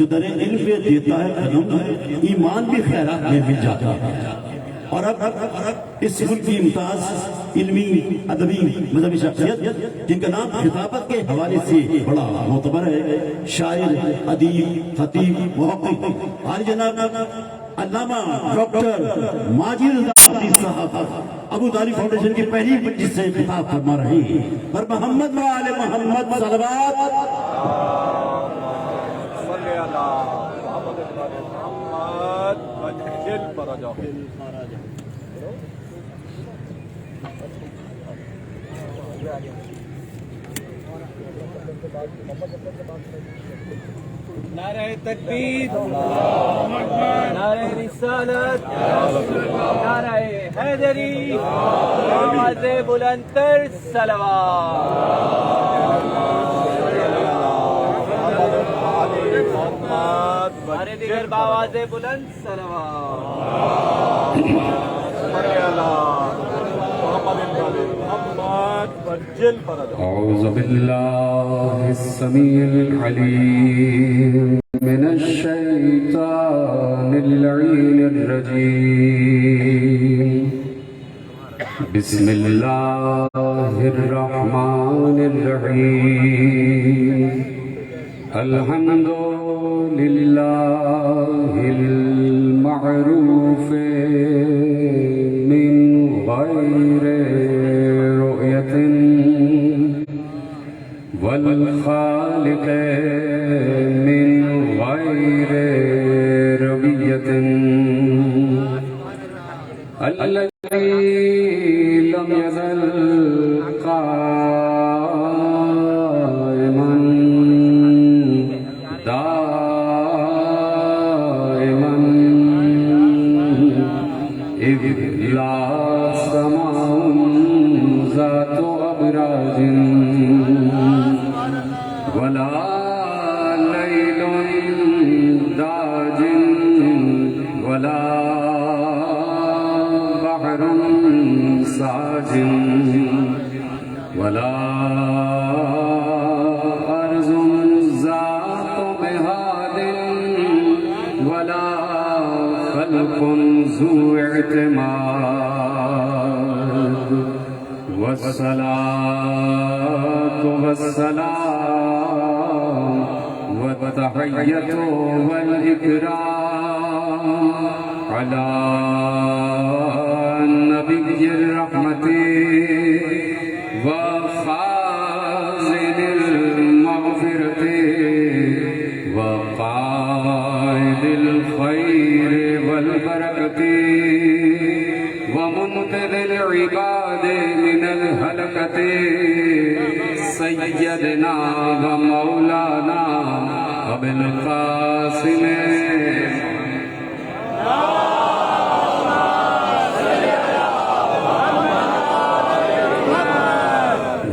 جو در علم پہ دیتا ہے قدم ایمان بھی خیرات میں مل جاتا ہے۔ اور اب اس ملک کی ممتاز علمی ادبی مذہبی شخصیت جن کا نام خطابت کے حوالے سے بڑا معتبر ہے، شاعر، ادیب، خطیب، محقق عالی جناب علامہ ڈاکٹر ماجد رضا حفیظ صاحب ابو طالب فاؤنڈیشن کی پہلی مجلس سے خطاب فرما رہے ہیں۔ پر محمد و آل محمد صلوات۔ صلی اللہ محمد وجل فرجہ۔ نعرہ تکبیر، نعرہ رسالت، نعرہ حیدری، آواز بلند تر صلوات۔ ہمارے دیگر بآواز بلند صلوات۔ أعوذ بالله السميع العليم من الشيطان اللعين الرجيم بسم الله الرحمن الرحيم الحمد لله المعروف من غير رؤية والخالق من غير ربية الذي لم يزل قائما دائما إذ لا سماء ذات أبراج ولا ليل داج ولا بحر ساج ولا أرض ذات مهاد ولا خلق ذو اعتماد والصلاة والسلام والتحية والإكرام على نبي الرحمة وخازن المغفرة وقائد الخير والبركة ومنقذ العباد من الهلكة سيدنا ومولانا أبي القاسم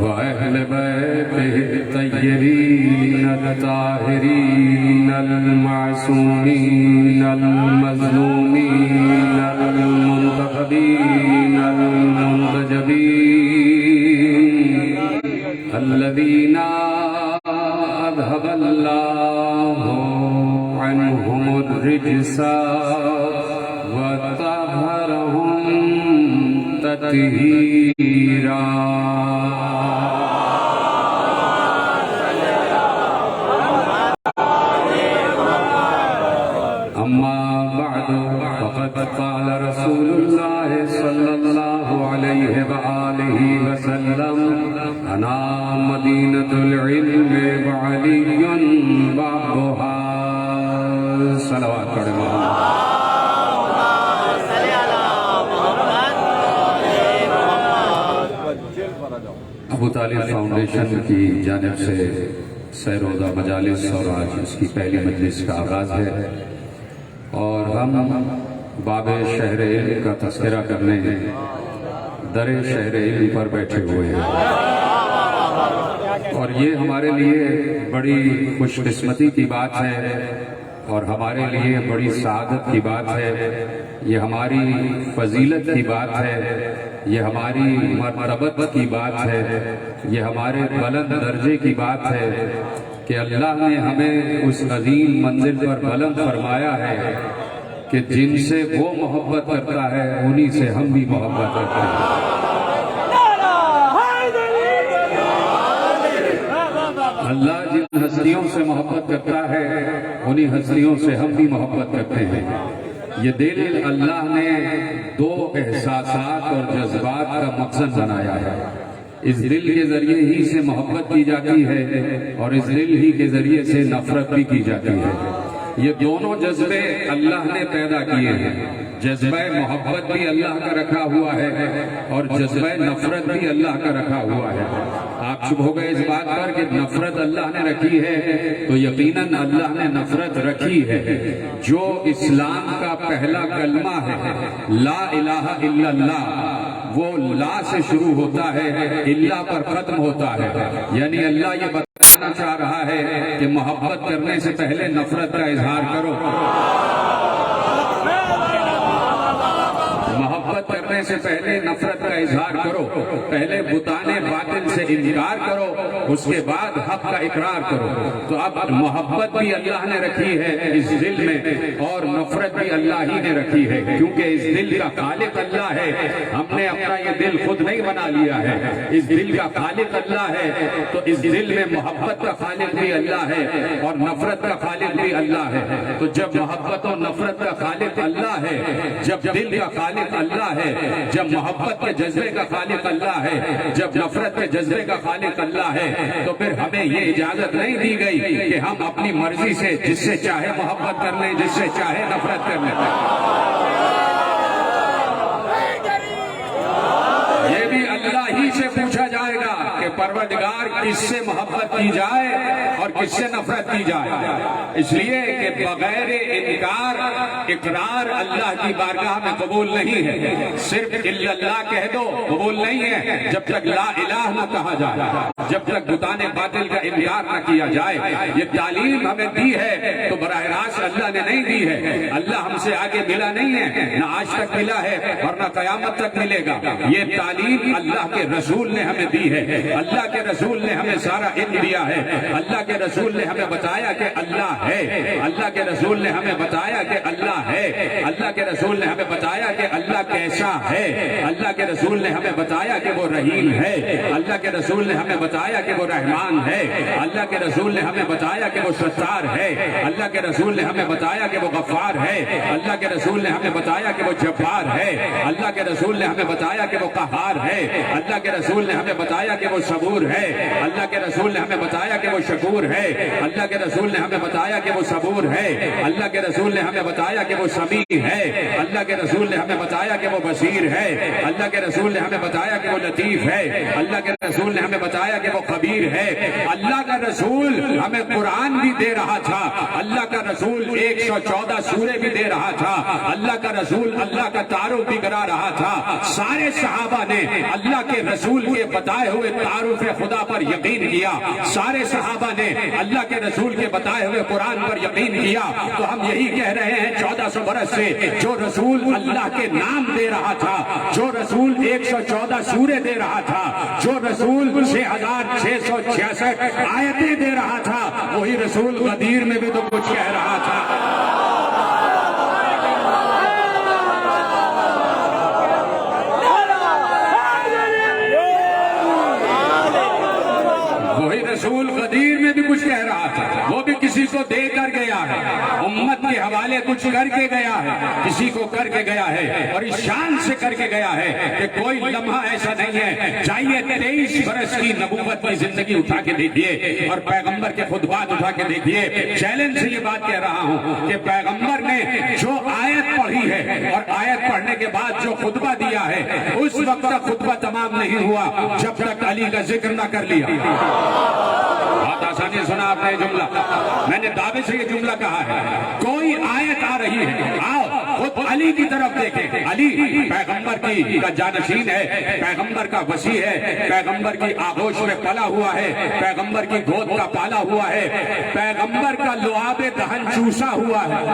وأهل بيته الطيبين الطاهرين المعصومين المظلومين المنتخبين المنتجبين الذين أذهب الله عنهم الرجس وطهرهم تطهيرا أما بعد فقد قال رسول الله صلى الله عليه وآله وسلم أنا مدينة العلم وعلي بابها صلوات ابو طالب فاؤنڈیشن کی جانب سے سیر روضہ مجالس اور آج اس کی پہلی مجلس کا آغاز ہے اور ہم باب شہر علم کا تذکرہ کرنے در شہر علم پر بیٹھے ہوئے ہیں اور یہ ہمارے لیے بڑی خوش قسمتی کی بات ہے اور ہمارے لیے بڑی سعادت کی بات ہے، یہ ہماری فضیلت کی بات ہے، یہ ہماری مرتبت کی بات ہے، یہ ہمارے بلند درجے کی بات ہے کہ اللہ نے ہمیں اس عظیم منزل پر بلند فرمایا ہے کہ جن سے وہ محبت کرتا ہے انہی سے ہم بھی محبت کرتے ہیں۔ اللہ جن ہستیوں سے محبت کرتا ہے انہی ہستیوں سے ہم بھی محبت کرتے ہیں۔ یہ دل اللہ نے دو احساسات اور جذبات کا مقصد بنایا ہے۔ اس دل کے ذریعے ہی سے محبت کی جاتی ہے اور اس دل ہی کے ذریعے سے نفرت بھی کی جاتی ہے۔ یہ دونوں جذبے اللہ نے پیدا کیے ہیں۔ جذبہ محبت بھی اللہ کا رکھا ہوا ہے اور جذبہ نفرت بھی اللہ کا رکھا ہوا ہے۔ آپ چپ ہو گئے اس بات پر کہ نفرت اللہ نے رکھی ہے، تو یقیناً اللہ نے نفرت رکھی ہے۔ جو اسلام کا پہلا کلمہ ہے لا الہ الا اللہ، وہ لا سے شروع ہوتا ہے، اللہ پر ختم ہوتا ہے۔ یعنی اللہ یہ بتانا چاہ رہا ہے کہ محبت کرنے سے پہلے نفرت کا اظہار کرو، محبت کرنے سے پہلے نفرت کا اظہار کرو، پہلے بتانے باطل سے انکار کرو، اس کے بعد حق کا اقرار کرو۔ تو اب محبت بھی اللہ نے رکھی ہے اس دل میں اور نفرت بھی اللہ ہی نے رکھی ہے، کیونکہ اس دل کا خالق اللہ ہے۔ ہم نے اپنا یہ دل خود نہیں بنا لیا ہے، اس دل کا خالق اللہ ہے۔ تو اس دل میں محبت کا خالق بھی اللہ ہے اور نفرت کا خالق بھی اللہ ہے۔ تو جب محبت اور نفرت کا خالق اللہ ہے، جب دل کا خالق اللہ ہے، جب محبت کے جذبے کا خالق اللہ ہے، جب نفرت کے جذبے کا خالق اللہ ہے، تو پھر ہمیں یہ اجازت نہیں دی گئی کہ ہم اپنی مرضی سے جس سے چاہے محبت کر لیں، جس سے چاہے نفرت کر لیں۔ یہ بھی اللہ ہی سے پوچھا جائے گا کہ پروردگار کس سے محبت کی جائے اور کس سے نفرت کی جائے۔ اس لیے کہ بغیر انکار اقرار اللہ کی بارگاہ میں قبول نہیں ہے۔ صرف الا اللہ کہہ دو قبول نہیں ہے جب تک لا الہ نہ کہا جائے، جب تک بتانے باطل کا انکار نہ کیا جائے۔ یہ تعلیم ہمیں دی ہے تو براہ راست اللہ نے نہیں دی ہے، اللہ ہم سے آگے ملا نہیں ہے، نہ آج تک ملا ہے اور نہ قیامت تک ملے گا۔ یہ تعلیم اللہ کے رسول نے ہمیں دی ہے، اللہ کے رسول نے ہمیں سارا علم دیا ہے، اللہ کے رسول نے ہمیں بتایا کہ اللہ ہے، اللہ کے رسول نے ہمیں بتایا کہ اللہ ہے، اللہ کے رسول نے ہمیں بتایا کہ اللہ کیسا ہے، اللہ کے رسول نے ہمیں بتایا کہ وہ رحیم ہے، اللہ کے رسول نے ہمیں بتایا کہ وہ رحمان ہے، اللہ کے رسول نے ہمیں بتایا کہ وہ ستار ہے، اللہ کے رسول نے ہمیں بتایا کہ وہ غفار ہے، اللہ کے رسول نے ہمیں بتایا کہ وہ جبار ہے، اللہ کے رسول نے ہمیں بتایا کہ وہ قہار ہے، اللہ کے رسول نے ہمیں بتایا کہ وہ صبور ہے، اللہ کے رسول نے ہمیں بتایا کہ وہ شکور ہے، اللہ کے رسول نے ہمیں بتایا کہ وہ صبور ہے، اللہ کے رسول نے ہمیں بتایا کہ وہ سمیع ہے، اللہ کے رسول نے ہمیں بتایا کہ وہ بصیر ہے، اللہ کے رسول نے ہمیں بتایا کہ وہ لطیف ہے، اللہ کے رسول نے ہمیں بتایا کہ وہ خبیر ہے۔ اللہ کا رسول ہمیں قرآن بھی دے رہا تھا، اللہ کا رسول 114 سورے بھی دے رہا تھا، اللہ کا رسول اللہ کا تعارف بھی کرا رہا تھا۔ سارے صحابہ نے اللہ کے رسول کے بتائے ہوئے تعارف خدا پر یقین کیا، سارے صحابہ نے اللہ کے رسول کے بتائے ہوئے قرآن پر یقین کیا۔ تو ہم یہی کہہ رہے ہیں 1400 برس سے جو رسول اللہ کے نام دے رہا تھا، جو رسول 114 سورے دے رہا تھا، جو رسول 6666 آیتیں دے رہا تھا، وہی رسول غدیر میں بھی تو کچھ کہہ رہا تھا۔ وہی رسول غدیر میں بھی کچھ کہہ رہا تھا، وہ بھی کسی کو دے کر گیا ہے، امت کے حوالے کچھ کر کے گیا ہے، کسی کو کر کے گیا ہے اور اس شان سے کر کے گیا ہے کہ کوئی لمحہ ایسا نہیں ہے۔ چاہیے 23 برس کی نبوت کی زندگی اٹھا کے دیکھیے اور پیغمبر کے خطبات اٹھا کے دیکھیے۔ چیلنج سے یہ بات کہہ رہا ہوں کہ پیغمبر نے جو آیت پڑھی ہے اور آیت پڑھنے کے بعد جو خطبہ دیا ہے، اس وقت تک خطبہ تمام نہیں ہوا جب تک علی کا ذکر نہ کر لیا۔ بہت آسانی سنا آپ نے جملہ، میں نے دعوے سے یہ جملہ کہا ہے، کوئی آیت آ رہی ہے، آؤ خود علی کی طرف دیکھیں۔ علی پیغمبر کی کا جانشین ہے، پیغمبر کا وسیع ہے، پیغمبر کی آغوش میں پلا ہوا ہے، پیغمبر کی گود کا پالا ہوا ہے، پیغمبر کا لعاب دہن چوسا ہوا ہے،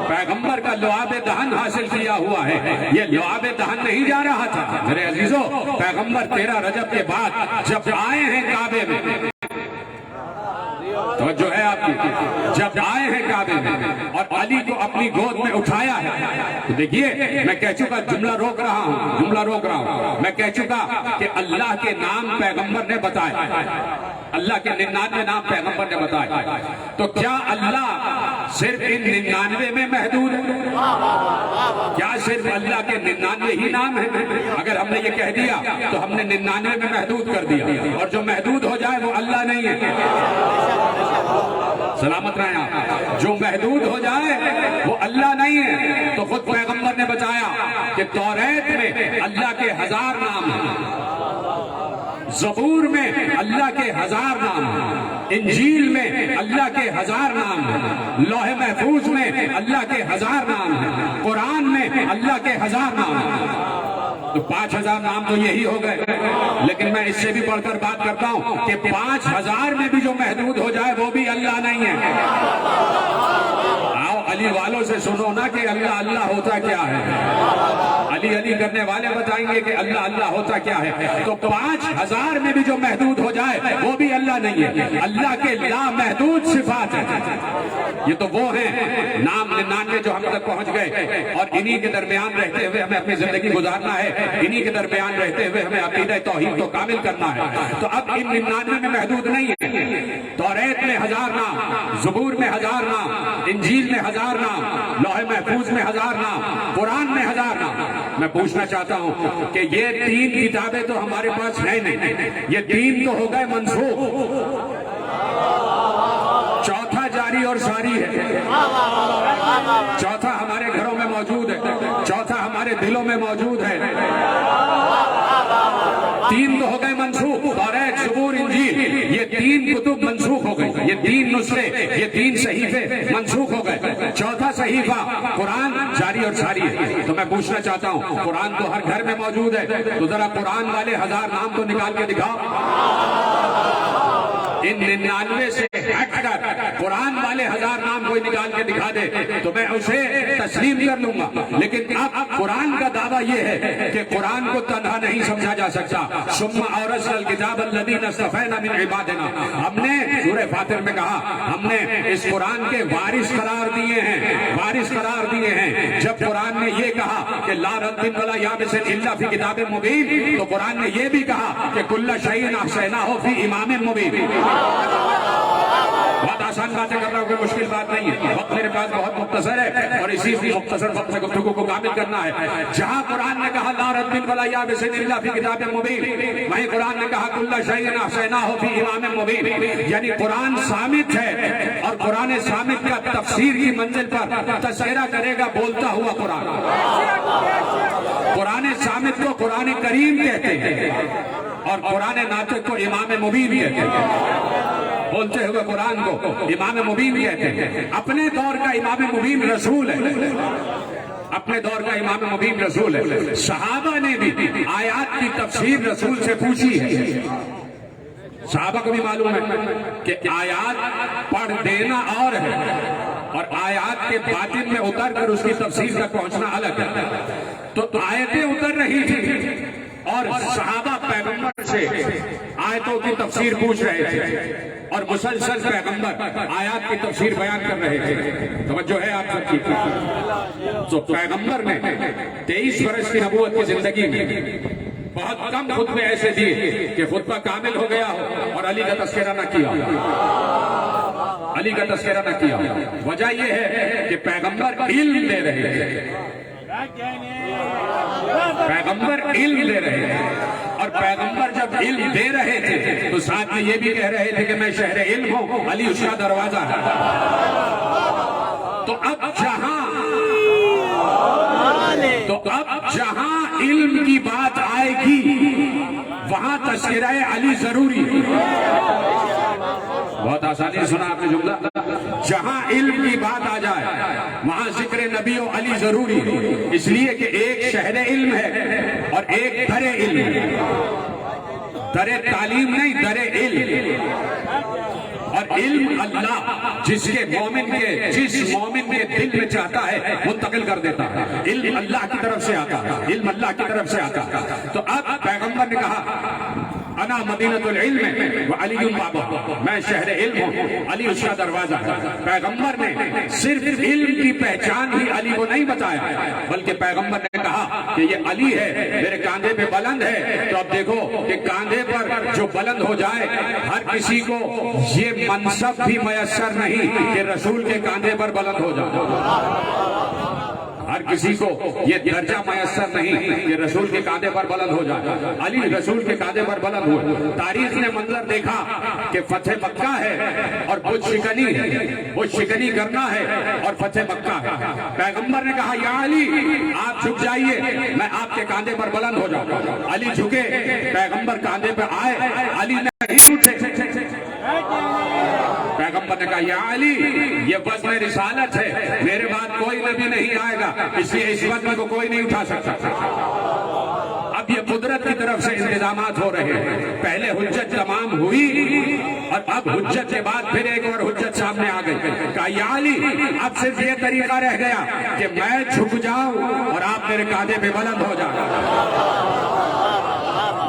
پیغمبر کا لعاب دہن حاصل کیا ہوا ہے۔ یہ لعاب دہن نہیں جا رہا تھا میرے عزیزو، پیغمبر 13 رجب کے بعد جب آئے ہیں کعبے میں توجہ ہے آپ کی؟ جب آئے ہیں کعبے میں اور علی کو اپنی گود میں اٹھایا ہے تو دیکھیے میں کہہ چکا جملہ روک رہا ہوں میں کہہ چکا کہ اللہ کے نام پیغمبر نے بتائے، اللہ کے 99 نام پیغمبر نے بتائے، تو کیا اللہ صرف ان 99 میں محدود ہے؟ کیا صرف اللہ کے 99 ہی نام ہیں؟ اگر ہم نے یہ کہہ دیا تو ہم نے 99 میں محدود کر دیا، اور جو محدود ہو جائے وہ اللہ نہیں ہے۔ سلامت رہیں آپ۔ جو محدود ہو جائے وہ اللہ نہیں ہے۔ تو خود پیغمبر نے بتایا کہ توریت میں اللہ کے 1000 نام ہیں، زبور میں اللہ کے 1000 نام ہیں، انجیل میں اللہ کے 1000 نام ہیں، لوح محفوظ میں اللہ کے 1000 نام ہیں، قرآن میں اللہ کے 1000 نام ہیں۔ تو 5000 نام تو یہی ہو گئے، لیکن میں اس سے بھی بڑھ کر بات کرتا ہوں کہ 5000 میں بھی جو محدود ہو جائے وہ بھی اللہ نہیں ہے۔ آؤ علی والوں سے سنو نا کہ اللہ اللہ ہوتا کیا ہے۔ علی علی کرنے والے بتائیں گے کہ اللہ اللہ ہوتا کیا ہے۔ تو 5000 میں بھی جو محدود ہو جائے وہ بھی اللہ نہیں ہے۔ اللہ کے لامحدود صفات ہیں۔ یہ تو وہ ہیں نام 99 جو ہم تک پہنچ گئے، اور انہی کے درمیان رہتے ہوئے ہمیں اپنی زندگی گزارنا ہے، انہی کے درمیان رہتے ہوئے ہمیں عقیدہ توحید کو کامل کرنا ہے۔ تو اب ان 99 میں محدود نہیں ہے۔ توریت میں 1000 نام، زبور میں 1000 نام، انجیل میں 1000 نام، لوح محفوظ میں 1000 نام، قرآن میں 1000 نام۔ میں پوچھنا چاہتا ہوں کہ یہ 3 کتابیں تو ہمارے پاس ہیں نہیں، یہ 3 تو ہو گئے منسوخ، چوتھا جاری اور ساری ہے، چوتھا ہمارے گھروں میں موجود ہے، چوتھا ہمارے دلوں میں موجود ہے۔ 3 تو ہو گئے منسوخ، توریت، زبور، انجیل، یہ 3 کتب منسوخ ہو گئی، یہ 3 نسخے، یہ 3 صحیفے منسوخ ہو گئے۔ چوتھا صحیفہ قرآن جاری اور ساری ہے۔ تو میں پوچھنا چاہتا ہوں قرآن تو ہر گھر میں موجود ہے، تو ذرا قرآن والے 1000 نام تو نکال کے دکھاؤ۔ ان 99 سے ہٹ کر قرآن والے 1000 نام کوئی نکال کے دکھا دے تو میں اسے تسلیم کر لوں گا، لیکن اب قرآن کا دعویٰ یہ ہے کہ قرآن کو تنہا نہیں سمجھا جا سکتا۔ ثم اورثنا الکتاب الذین اصطفینا من عبادنا، ہم نے سورہ فاطر میں کہا ہم نے اس قرآن کے وارث قرار دیے ہیں، وارث قرار دیے ہیں۔ جب قرآن نے یہ کہا کہ لا رد ولا یابس الا فی کتاب مبین، تو قرآن نے یہ بھی کہا کہ کل شیء احصیناہ فی امام مبین۔ بہت آسان باتیں کر رہا ہوں، کوئی مشکل بات نہیں ہے، وقت میرے پاس بہت مختصر ہے اور اسی مختصر وقت میں گفتگو کو کامل کرنا ہے۔ جہاں قرآن نے کہا لا رد ولا یابس الا فی کتاب مبین، وہیں قرآن نے کہا کل شیء احصیناہ فی امام مبین، یعنی قرآن صامت ہے، اور قرآن صامت کا تفسیر کی منزل پر تذکرہ کرے گا بولتا ہوا قرآن۔ قرآن صامت کو قرآن کریم کہتے ہیں اور قرآن ناطق کو امام مبین کہتے ہیں، بولتے ہوئے قرآن کو امام مبین کہتے ہیں۔ اپنے دور کا امام مبین رسول ہے، اپنے دور کا امام مبین رسول ہے۔ صحابہ نے بھی آیات کی تفسیر رسول سے پوچھی ہے، صحابہ کو بھی معلوم ہے کہ آیات پڑھ دینا اور ہے اور آیات کے باطن میں اتر کر اس کی تفسیر تک پہنچنا الگ ہے۔ تو آیتیں اتر رہی تھی اور صحابہ پیغمبر سے آیتوں کی تفسیر پوچھ رہے تھے اور مسلسل پیغمبر آیات کی تفسیر بیان کر رہے تھے۔ توجہ ہے آپ سب کی؟ تو پیغمبر نے 23 برس کی نبوت کی زندگی میں بہت کم خطبے ایسے دیے کہ خطبہ کامل ہو گیا ہو اور علی کا تذکرہ نہ کیا، علی کا تذکرہ نہ کیا۔ وجہ یہ ہے کہ پیغمبر علم دے رہے تھے، پیغمبر علم دے رہے تھے، اور پیغمبر جب علم دے رہے تھے تو ساتھ میں یہ بھی کہہ رہے تھے کہ میں شہر علم ہوں، علی اس کا دروازہ ہے۔ تو اب جہاں علم کی بات آئے گی وہاں تذکرہ علی ضروری ہے۔ بہت آسانی سے سنا آپ نے جملہ، جہاں علم کی بات آ جائے وہاں ذکر نبی و علی ضروری ہے، اس لیے کہ ایک شہر علم ہے اور ایک در علم ہے، در تعلیم نہیں، در علم۔ اور علم اللہ جس مومن کے دل میں چاہتا ہے منتقل کر دیتا ہے، علم اللہ کی طرف سے آتا ہے، علم اللہ کی طرف سے آتا ہے۔ تو اب پیغمبر نے کہا انا مدینۃ العلم و علی بابا، میں شہر علم ہوں، علی اس کا دروازہ ہے۔ پیغمبر نے صرف علم کی پہچان ہی علی کو نہیں بتایا، بلکہ پیغمبر نے کہا کہ یہ علی ہے، میرے کاندھے پہ بلند ہے۔ تو اب دیکھو کہ کاندھے پر جو بلند ہو جائے، ہر کسی کو یہ منصب بھی میسر نہیں کہ رسول کے کاندھے پر بلند ہو جائے، ہر کسی کو یہ درجہ میسر نہیں کہ رسول کے کاندھے پر بلند ہو جائے۔ علی رسول کے کاندھے پر بلند ہوئے۔ تاریخ نے منظر دیکھا کہ فتح مکہ ہے اور بت شکنی ہے، بت شکنی کرنا ہے اور فتح مکہ ہے۔ پیغمبر نے کہا یا علی آپ جھک جائیے، میں آپ کے کاندھے پر بلند ہو جاؤں۔ علی جھکے، پیغمبر کاندھے پہ آئے، علی نہیں اٹھے۔ پیغمبر نے کہا یا علی یہ وزن رسالت ہے، میرے بعد کوئی نبی نہیں آئے گا، اس لیے اس وزن کو کوئی نہیں اٹھا سکتا۔ اب یہ قدرت کی طرف سے انتظامات ہو رہے ہیں، پہلے حجت تمام ہوئی اور اب حجت کے بعد پھر ایک اور حجت سامنے آ گئی۔ کہا یا علی اب صرف یہ طریقہ رہ گیا کہ میں جھک جاؤں اور آپ میرے کاندھے پہ بلند ہو جائیں،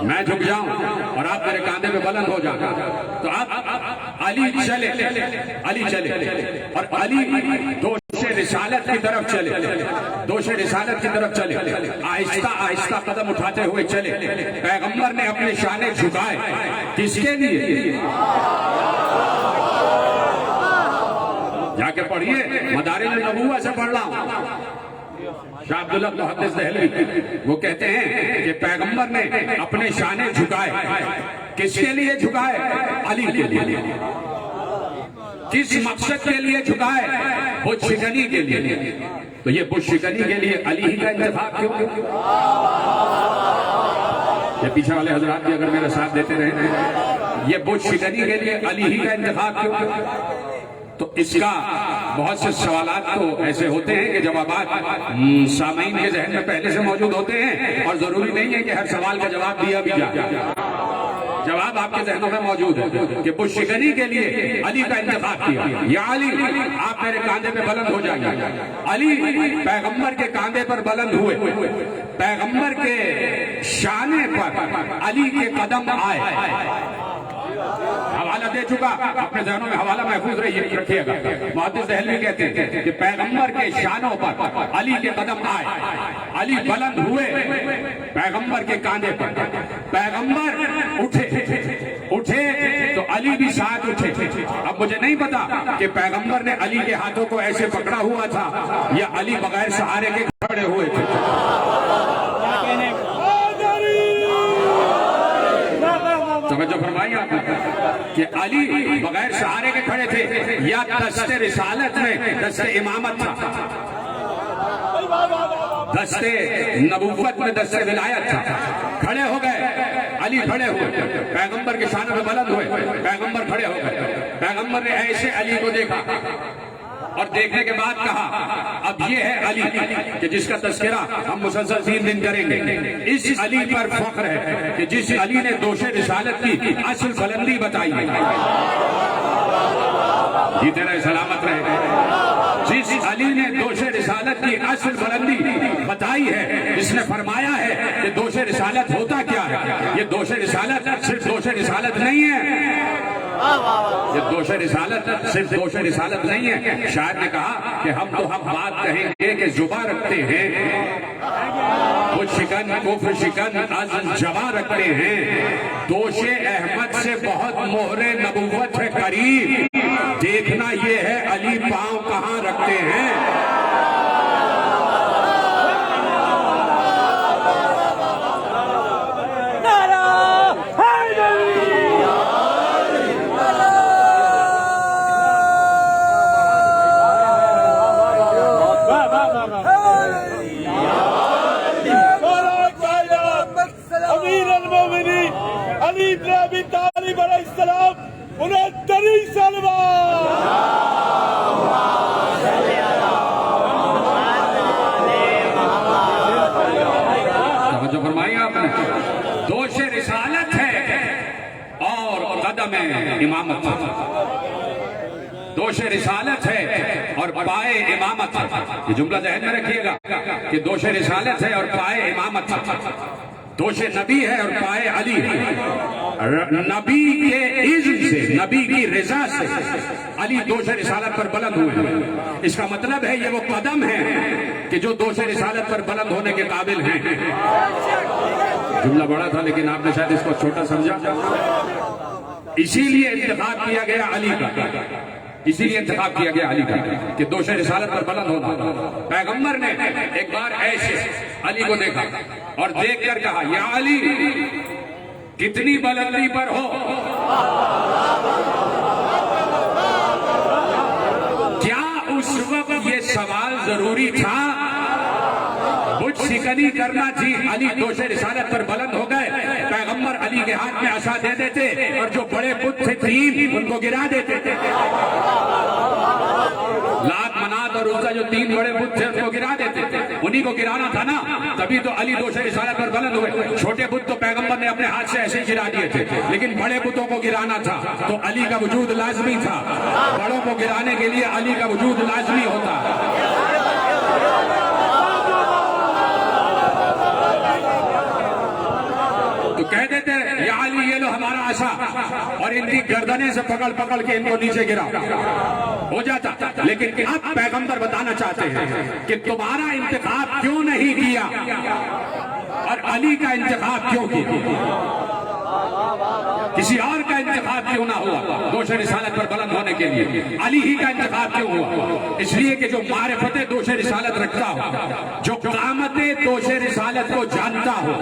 میں جھک جاؤں اور آپ میرے کاندھے پہ بلند ہو جائیں۔ تو اب علی چلے، علی چلے اور علی دوش رسالت کی طرف چلے، دوش رسالت کی طرف چلے، آہستہ آہستہ قدم اٹھاتے ہوئے چلے۔ پیغمبر نے اپنے شانے جھکائے، کس کے لیے؟ جا کے پڑھیے، مدارج النبوہ سے پڑھ رہا ہوں، شاہ عبداللہ محدث دہلوی وہ کہتے ہیں کہ پیغمبر نے اپنے شانے جھکائے، کس کے لیے جھکائے؟ علی کے لیے۔ کس مقصد کے لیے جھکائے؟ بت شکنی کے لیے۔ تو یہ بت شکنی کے لیے علی ہی کا انتخاب کیوں؟ یہ پیچھے والے حضرات بھی اگر میرا ساتھ دیتے رہے، یہ بت شکنی کے لیے علی ہی کا انتخاب کیوں؟ تو اس کا بہت سے سوالات تو ایسے ہوتے ہیں کہ جوابات سامعین کے ذہن میں پہلے سے موجود ہوتے ہیں، اور ضروری نہیں ہے کہ ہر سوال کا جواب دیا بھی جائے۔ جواب آپ کے ذہنوں میں موجود ہے کہ بت شکنی کے لیے علی کا انتخاب کیا۔ یا علی آپ میرے کاندھے پہ بلند ہو جائیں۔ علی پیغمبر کے کاندھے پر بلند ہوئے، پیغمبر کے شانے پر علی کے قدم آئے۔ حوالہ دے چکا، اپنے ذہنوں میں حوالہ محفوظ رکھیے گا۔ محدث دہلوی کہتے ہیں کہ پیغمبر کے شانوں پر علی کے قدم آئے، علی بلند ہوئے پیغمبر کے کاندھے پر۔ پیغمبر اٹھے تو علی بھی ساتھ اٹھے۔ اب مجھے نہیں پتا کہ پیغمبر نے علی کے ہاتھوں کو ایسے پکڑا ہوا تھا یا علی بغیر سہارے کے کھڑے ہوئے تھے۔ توجہ فرمائیے آپ کہ علی بغیر سہارے کے کھڑے تھے یا دست رسالت میں دست امامت تھا، دست نبوت میں دست ولایت تھا۔ کھڑے ہو گئے، علی کھڑے ہوئے، پیغمبر کے شانوں میں بلند ہوئے، پیغمبر کھڑے ہو گئے۔ پیغمبر نے ایسے علی کو دیکھا اور دیکھنے کے بعد کہا اب یہ ہے علی کہ جس کا تذکرہ ہم مسلسل 3 دن کریں گے۔ اس علی پر فخر ہے کہ جس علی نے دوش رسالت کی اصل بلندی بتائی ہے، جیتے رہے سلامت رہے، جس علی نے دوش رسالت کی اصل بلندی بتائی ہے، جس نے فرمایا ہے کہ دوش رسالت ہوتا کیا ہے۔ یہ دوش رسالت صرف دوش رسالت نہیں ہے، یہ دوش رسالت صرف دوش رسالت نہیں ہے۔ شاعر نے کہا کہ ہم تو ہم بات کہیں گے کہ زباں رکھتے ہیں، خود شکن کفر شکن عزم جمع رکھتے ہیں، دوش احمد سے بہت مہر نبوت ہے قریب، دیکھنا یہ ہے علی پاؤں کہاں رکھتے ہیں۔ علی بن ابی طالب علیہ السلام 69 سال بعد توجہ فرمائی آپ نے، دوش رسالت ہے اور قدم امامت، دوش رسالت ہے اور پائے امامت۔ یہ جملہ ذہن میں رکھیے گا کہ دوش رسالت ہے اور پائے امامت، دوش نبی ہے اور پائے علی ہے۔ نبی کے اذن سے، نبی کی رضا سے علی دوش رسالت پر بلند ہوئے ہیں۔ اس کا مطلب ہے یہ وہ قدم ہے کہ جو دوش رسالت پر بلند ہونے کے قابل ہیں۔ جملہ بڑا تھا لیکن آپ نے شاید اس کو چھوٹا سمجھا، اسی لیے انتخاب کیا گیا علی کا، اسی لیے انتخاب کیا گیا علی کا کہ دوش رسالت پر بلند ہونا۔ پیغمبر نے ایک بار ایسے علی کو دیکھا اور دیکھ کر کہا یا علی کتنی بلندی پر ہو؟ کیا اس وقت یہ سوال ضروری تھا؟ بت شکنی کرنا تھی؟ علی دوش رسالت پر بلند ہو گئے، پیغمبر علی کے ہاتھ میں عصا دے دیتے اور جو بڑے بت تھے تین ان کو گرا دیتے تھے۔ لات منات اور اس کا جو تین بڑے بت تھے ان کو گرا دیتے تھے، انہی کو گرانا تھا نا، تبھی تو علی دوش رسالت پر بلند ہوئے۔ چھوٹے بت تو پیغمبر نے اپنے ہاتھ سے ایسے ہی گرا دیے تھے، لیکن بڑے بتوں کو گرانا تھا تو علی کا وجود لازمی تھا، بڑوں کو گرانے کے لیے علی کا وجود لازمی ہوتا۔ تو کہہ دیتے یا علی یہ لو ہمارا عصا، اور ان کی گردنیں سے پکڑ پکڑ کے ان کو نیچے گرا ہو جاتا۔ لیکن اب پیغمبر بتانا چاہتے ہیں کہ تمہارا انتخاب کیوں نہیں کیا اور علی کا انتخاب کیوں کیا؟ کسی اور کا انتخاب کیوں نہ ہوا دوش رسالت پر بلند ہونے کے لیے؟ علی ہی کا انتخاب کیوں ہوا؟ اس لیے کہ جو معرفت دوش رسالت رکھتا ہو، جو قامت دوش رسالت کو جانتا ہو،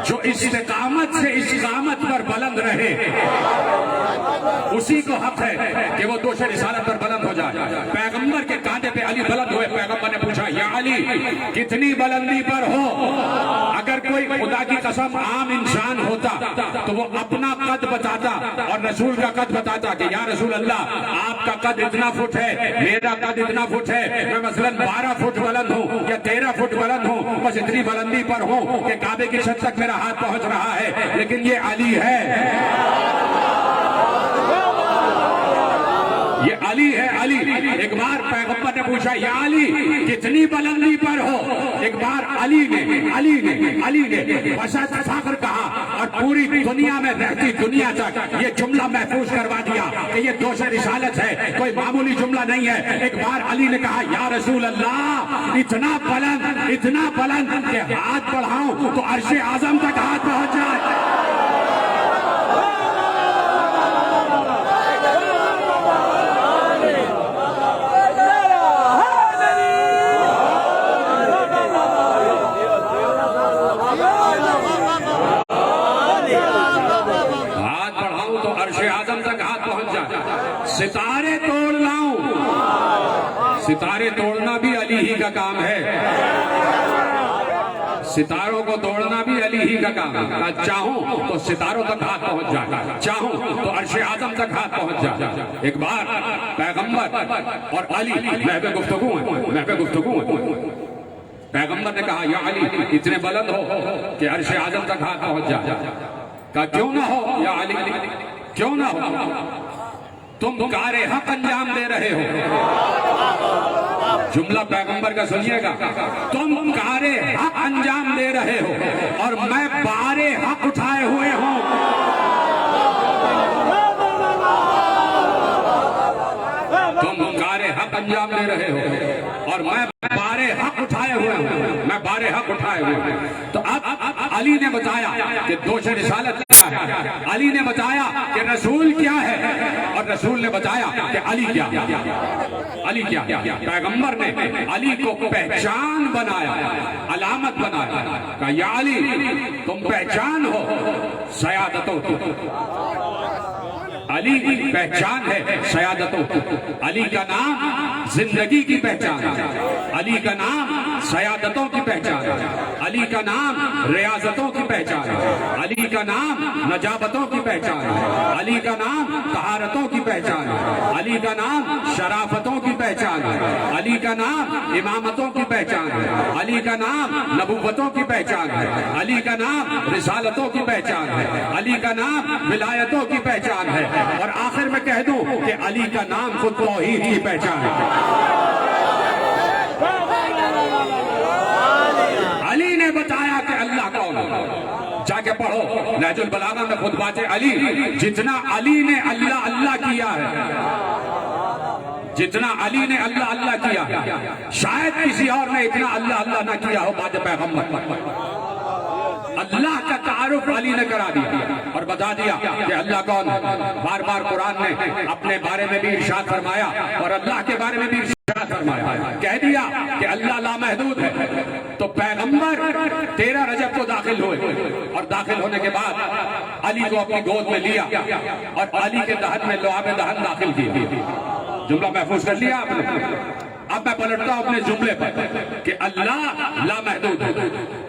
جو استقامت سے استقامت پر بلند رہے، اسی کو حق ہے کہ وہ دوش رسالت پر بلند ہو جائے۔ پیغمبر کے کاندھے پہ علی بلند ہوئے، پیغمبر نے پوچھا یا علی کتنی بلندی پر ہو؟ اگر کوئی خدا کی قسم عام انسان ہوتا تو وہ اپنا قد بتاتا اور رسول کا قد بتاتا کہ یا رسول اللہ آپ کا قد اتنا فٹ ہے، میرا قد اتنا فٹ ہے، میں مثلاً 12 فٹ بلند ہوں یا 13 فٹ بلند ہوں، بس اتنی بلندی پر ہوں کہ کعبے کی چھت تک میرا ہاتھ پہنچ رہا ہے، لیکن یہ علی ہے، یہ علی ہے، علی۔ ایک بار پیغمبر نے پوچھا یا علی کتنی بلندی پر ہو؟ ایک بار علی نے بشد فخر کہا اور پوری دنیا میں رہتی دنیا تک یہ جملہ محفوظ کروا دیا کہ یہ دوش رسالت ہے، کوئی معمولی جملہ نہیں ہے۔ ایک بار علی نے کہا یا رسول اللہ اتنا بلند کہ ہاتھ بڑھاؤں تو عرش اعظم تک ہاتھ پہنچ جائے۔ ستارے توڑ لاؤں، ستارے توڑنا بھی علی ہی کا کام ہے، ستاروں کو توڑنا بھی علی ہی کا کام ہے۔ چاہوں تو ستاروں تک ہاتھ پہنچ جائے، چاہوں تو عرش اعظم تک ہاتھ پہنچ جائے۔ ایک بار پیغمبر اور علی محو گفتگو ہیں، پیغمبر نے کہا یا علی اتنے بلند ہو کہ عرش اعظم تک ہاتھ پہنچ جائے۔ کہا کیوں نہ ہو یا علی، کیوں نہ ہو؟ تم کار حق انجام دے رہے ہو، جملہ پیغمبر کا سنیے گا، تم کار حق انجام دے رہے ہو اور میں بار حق اٹھائے ہوئے ہوں۔ تم کار حق انجام دے رہے ہو اور میں بار حق اٹھائے ہوئے ہوں، میں بار حق اٹھائے ہوئے ہوں۔ تو اب علی نے بتایا کہ دوش رسالت کیا ہے، علی نے بتایا کہ رسول کیا ہے، اور رسول نے بتایا کہ علی کیا ہے، علی کیا ہے۔ پیغمبر نے علی کو پہچان بنایا، علامت بنایا، کہا یا علی تم پہچان ہو سیادتوں کی، علی کی پہچان ہے سیادتوں کی، علی کا نام زندگی کی پہچان ہے، علی کا نام سیادتوں کی پہچان ہے، علی کا نام ریاضتوں کی پہچان ہے، علی کا نام نجابتوں کی پہچان ہے، علی کا نام طہارتوں کی پہچان ہے، علی کا نام شرافتوں کی پہچان ہے، علی کا نام امامتوں کی پہچان ہے، علی کا نام نبوتوں کی پہچان ہے، علی کا نام رسالتوں کی پہچان ہے، علی کا نام ولایتوں کی پہچان ہے، اور آخر میں کہہ دوں کہ علی کا نام خود توحید کی پہچان ہے۔ علی نے بتایا کہ اللہ کون ہے، کے پڑھو نہج البلاغہ میں خطبات علی، جتنا علی نے اللہ اللہ کیا ہے، جتنا علی نے اللہ اللہ کیا ہے، شاید کسی اور نے اتنا اللہ اللہ نہ کیا ہو بعد پیغمبر۔ اللہ کا تعارف علی نے کرا دیا اور بتا دیا کہ اللہ کون ہے۔ بار بار قرآن نے اپنے بارے میں بھی ارشاد فرمایا اور اللہ کے بارے میں بھی ارشاد فرمایا، کہہ دیا کہ اللہ لامحدود ہے۔ تو پیغمبر 13 رجب کو داخل ہوئے اور داخل ہونے کے بعد علی کو اپنی گود میں لیا اور علی کے دہن میں لعاب دہن داخل کیا۔ جملہ محفوظ کر لیا آپ نے؟ اب میں پلٹتا ہوں اپنے جملے پر کہ اللہ لامحدود ہے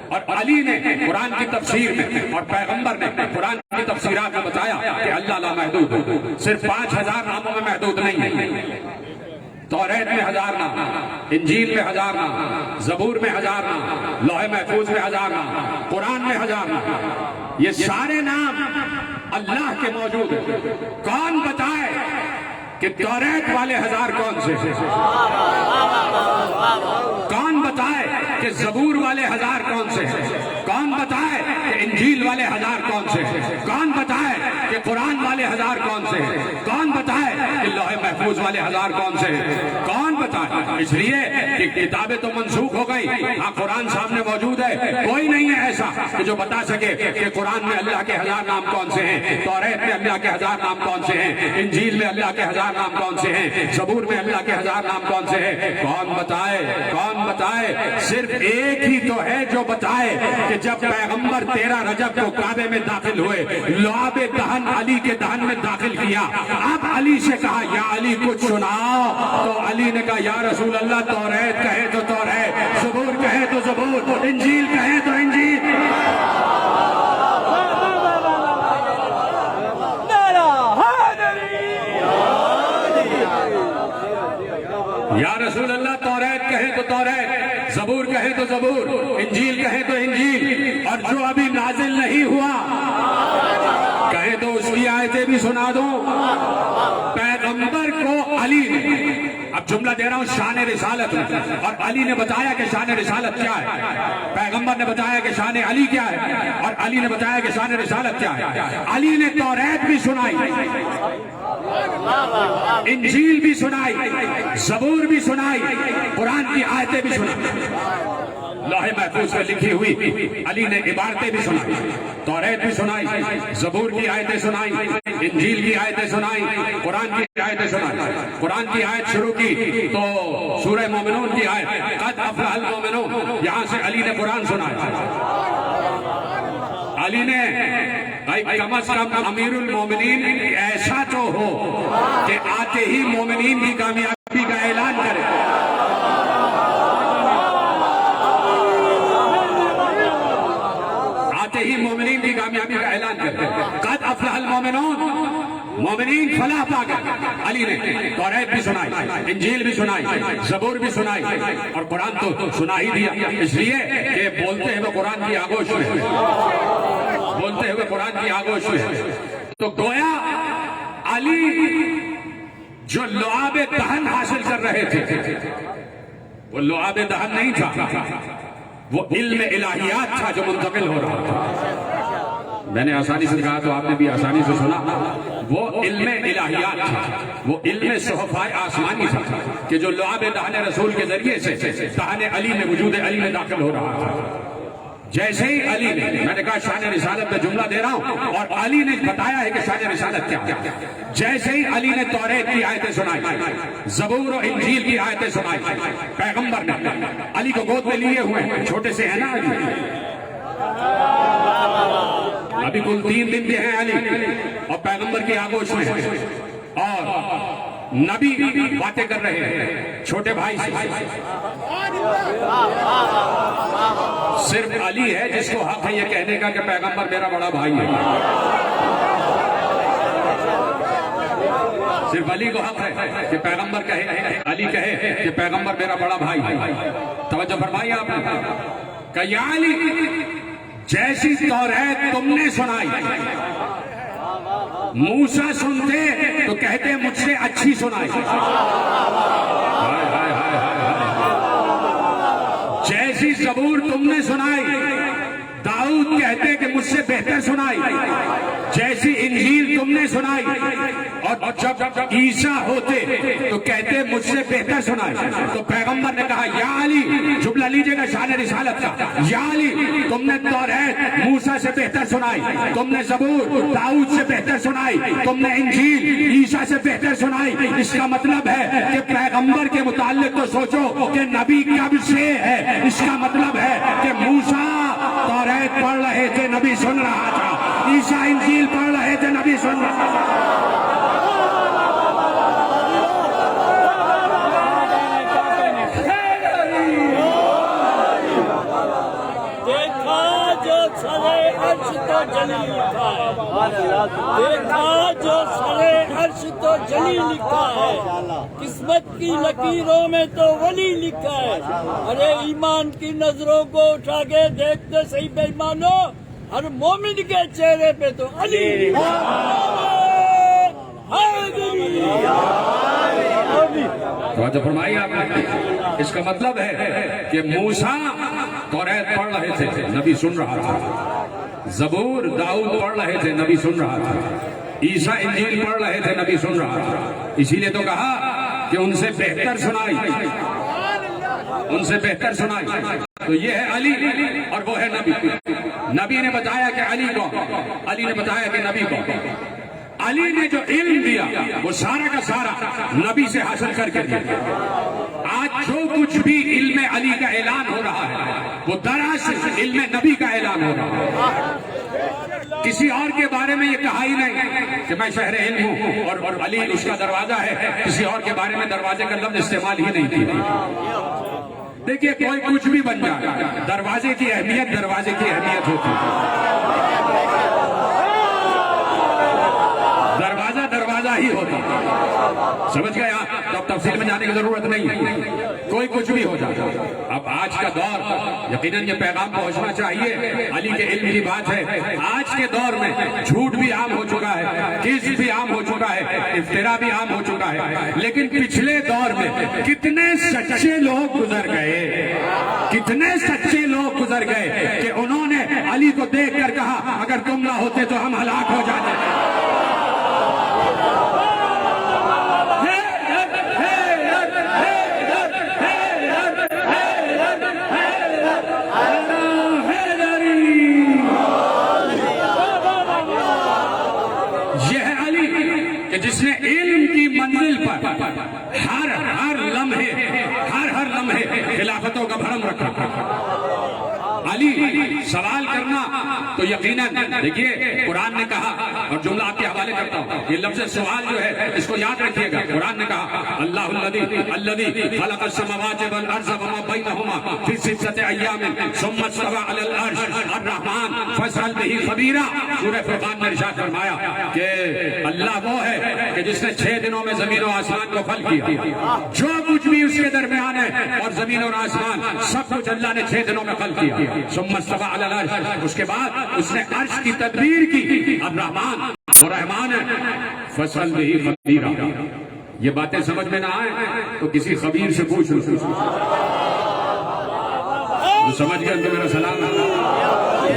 اور علی نے قرآن کی تفسیر میں اور پیغمبر نے قرآن کی تفسیرات میں بتایا کہ اللہ لامحدود ہے، صرف 5000 ناموں میں محدود نہیں ہے۔ توریت میں 1000 نام، انجیل میں 1000 نام، زبور میں 1000 نام، لوح محفوظ میں 1000 نام، قرآن میں 1000 نام، یہ سارے نام اللہ کے موجود ہیں۔ کون بتائے کہ توریت والے 1000 کون سے ہیں؟ کون بتائے کہ زبور والے 1000 کون سے ہیں؟ کون بتائے کہ انجیل والے 1000 کون سے ہیں؟ کون بتائے کہ قرآن والے 1000 کون سے ہیں؟ کون بتائے کہ لوح محفوظ والے 1000 کون سے ہیں؟ کون بتائے؟ اس لیے کہ کتابیں تو منسوخ ہو گئی، ہاں قرآن سامنے موجود ہے، کوئی نہیں ہے ایسا کہ جو بتا سکے کہ قرآن میں اللہ کے 1000 نام کون سے ہیں، توریت میں اللہ کے 1000 نام کون سے ہیں، انجیل میں اللہ کے 1000 نام کون سے ہیں، زبور میں اللہ کے 1000 نام کون سے ہیں؟ کون بتائے؟ کون بتائے؟ صرف ایک ہی تو ہے جو بتائے کہ جب پیغمبر 13 رجب کو کعبے میں داخل ہوئے، لعاب دہن علی کے دہن میں داخل کیا، اب علی سے کہا یا علی کچھ سناؤ، تو علی نے کہا یا رسول اللہ توریت کہے تو توریت، زبور کہے تو زبور، انجیل کہے تو انجیل۔ یا رسول اللہ توریت کہے تو توریت، زبور کہے تو زبور، انجیل کہے تو انجیل، اور جو ابھی نازل نہیں ہوا کہے تو اس کی آیتیں بھی سنا دوں۔ پیغمبر کو علی نے، اب جملہ دے رہا ہوں شان رسالت میں، اور علی نے بتایا کہ شان رسالت کیا ہے، پیغمبر نے بتایا کہ شان علی کیا ہے، اور علی نے بتایا کہ شان رسالت کیا ہے۔ علی نے توریت بھی سنائی، انجیل بھی سنائی، زبور بھی سنائی، قرآن کی آیتیں بھی سنائی، لوح محفوظ میں لکھی ہوئی علی نے عبارتیں بھی سنائی، توریت بھی سنائی، زبور کی آیتیں سنائی، انجیل کی آیتیں سنائی، قرآن کی آیتیں سنائی۔ قرآن کی آیت شروع کی تو سورہ مومنون کی آیت قد افلح المومنون، یہاں سے علی نے قرآن سنایا۔ علی نے کم از کم امیر المومنین ایسا تو ہو کہ آتے ہی مومنین کی کامیابی کا اعلان کرے۔ آتے ہی مومنین کی کامیابی کا اعلان کرے۔ قد افلح المومنون، مومنین فلاح پا گئے۔ علی نے توریت بھی سنائی، انجیل بھی سنائی، زبور بھی سنائی، اور قرآن تو سنا ہی دیا، اس لیے کہ بولتے ہیں وہ قرآن کی آگوش میں، بولتے ہوئے قرآن کی آگوش میں۔ تو گویا علی جو لعاب دہن حاصل کر رہے تھے، وہ لعاب دہن نہیں تھا، وہ علم الہیات تھا جو منتقل ہو رہا تھا۔ میں نے آسانی سے کہا تو آپ نے بھی آسانی سے سنا، وہ علم الہیات تھا، وہ علم صحفائے آسمانی تھا کہ جو لعاب دہن رسول کے ذریعے سے دہن علی میں، وجود علی میں داخل ہو رہا تھا۔ جیسے ہی علی نے، میں نے کہا شان رسالت میں جملہ دے رہا ہوں اور علی نے بتایا ہے کہ شان رسالت کیا ہے، جیسے ہی علی نے توریت کی آیتیں سنائی، زبور و انجیل کی آیتیں سنائی، پیغمبر نے علی کو گود میں لیے ہوئے، چھوٹے سے ہیں نا علی، ابھی کل 3 دن کے ہیں علی، اور پیغمبر کی آگوش میں اور نبی باتیں کر رہے ہیں چھوٹے بھائی سے۔ صرف علی ہے جس کو حق ہے یہ کہنے کا کہ پیغمبر میرا بڑا بھائی ہے، صرف علی کو حق ہے کہ پیغمبر کہے، علی کہے کہ پیغمبر میرا بڑا بھائی ہے۔ توجہ فرمائی آپ نے کہ یا علی جیسی توریت تم نے سنائی، موسیٰ سنتے تو کہتے مجھ سے اچھی سنائی، جیسی زبور تم نے سنائی، داؤد کہتے کہ مجھ سے بہتر جب عیسیٰ ہوتے تو کہتے مجھ سے بہتر سنائے، تو پیغمبر نے کہا یا علی، جملہ لیجئے گا شان رسالت کا، یا علی تم نے توریت موسیٰ سے بہتر سنائی، تم نے زبور داؤد سے بہتر سنائی، تم نے انجیل عیسیٰ سے بہتر سنائی۔ اس کا مطلب ہے کہ پیغمبر کے متعلق تو سوچو کہ نبی کب سے ہے، اس کا مطلب ہے کہ موسیٰ توریت پڑھ رہے تھے، نبی سن رہا تھا، عیسیٰ انجیل پڑھ رہے تھے، نبی سن رہا تھا۔ دیکھا جو سرے عرش تو جلی لکھا ہے، قسمت کی لکیروں میں تو ولی لکھا ہے۔ ارے ایمان کی نظروں کو اٹھا کے دیکھتے صحیح بے ایمانو، ہر مومن کے چہرے پہ تو علی لکھا ہے۔ توجہ فرمائی آپ نے، اس کا مطلب ہے کہ موسیٰ توریت پڑھ رہے تھے، نبی سن رہا تھا، زبور داؤد پڑھ رہے تھے، نبی سن رہا تھا، عیسیٰ انجیل پڑھ رہے تھے، نبی سن رہا تھا۔ اسی لیے تو کہا کہ ان سے بہتر سنائی، ان سے بہتر سنائی۔ تو یہ ہے علی اور وہ ہے نبی۔ نبی نے بتایا کہ علی کو، علی نے بتایا کہ نبی کو۔ علی نے جو علم دیا وہ سارا کا سارا نبی سے حاصل کر کے دیا۔ آج جو کچھ بھی علم علی کا اعلان ہو رہا ہے وہ دراصل علم نبی کا اعلان ہو رہا ہے۔ کسی اور کے بارے میں یہ کہا ہی نہیں کہ میں شہر علم ہوں اور علی اس کا دروازہ ہے، کسی اور کے بارے میں دروازے کا لفظ استعمال ہی نہیں کیا۔ دیکھیے کوئی کچھ بھی بن جائے، دروازے کی اہمیت دروازے کی اہمیت ہوتی ہے، دروازہ دروازہ ہی ہوتا ہے، سمجھ گئے آپ؟ تو اب تفصیل میں جانے کی ضرورت نہیں ہے، کوئی کچھ بھی ہو جاتا۔ اب آج کا دور یقیناً یہ پیغام پہنچنا چاہیے، علی کے علم کی بات ہے۔ آج کے دور میں جھوٹ بھی عام ہو چکا ہے، کذب بھی عام ہو چکا ہے، افترا بھی عام ہو چکا ہے، لیکن پچھلے دور میں کتنے سچے لوگ گزر گئے، کتنے سچے لوگ گزر گئے کہ انہوں نے علی کو دیکھ کر کہا اگر تم نہ ہوتے تو ہم ہلاک ہو جاتے۔ جس نے علم کی منزل پر ہر لمحے خلافتوں کا بھرم رکھا۔ علی سوال کرنا تو یقیناً دیکھیے قرآن نے کہا، اور جملہ آپ کے حوالے کرتا ہوں، یہ لفظ سوال جو ہے اس کو یاد رکھیے گا۔ قرآن نے کہا اللہ الذی خلق السماوات والارض وما بینہما فی ستۃ ایام ثم استوی علی العرش الرحمن فاسأل بہ خبیرا۔ سورہ فرقان میں ارشاد فرمایا کہ اللہ وہ ہے کہ جس نے 6 دنوں میں زمین و آسمان کو خلق کیا، جو کچھ بھی اس کے درمیان ہے اور زمین اور آسمان سب کچھ اللہ نے 6 دنوں میں خلق کیا۔ ثم استوی علی العرش، اس کے بعد اس نے عرش کی تدبیر کی۔ الرحمن وہ رحمان ہے، فاسأل بہ خبیرا۔ یہ باتیں سمجھ میں نہ آئے تو کسی خبیر سے پوچھ لو، سمجھ گئے تو میرا سلام ہے۔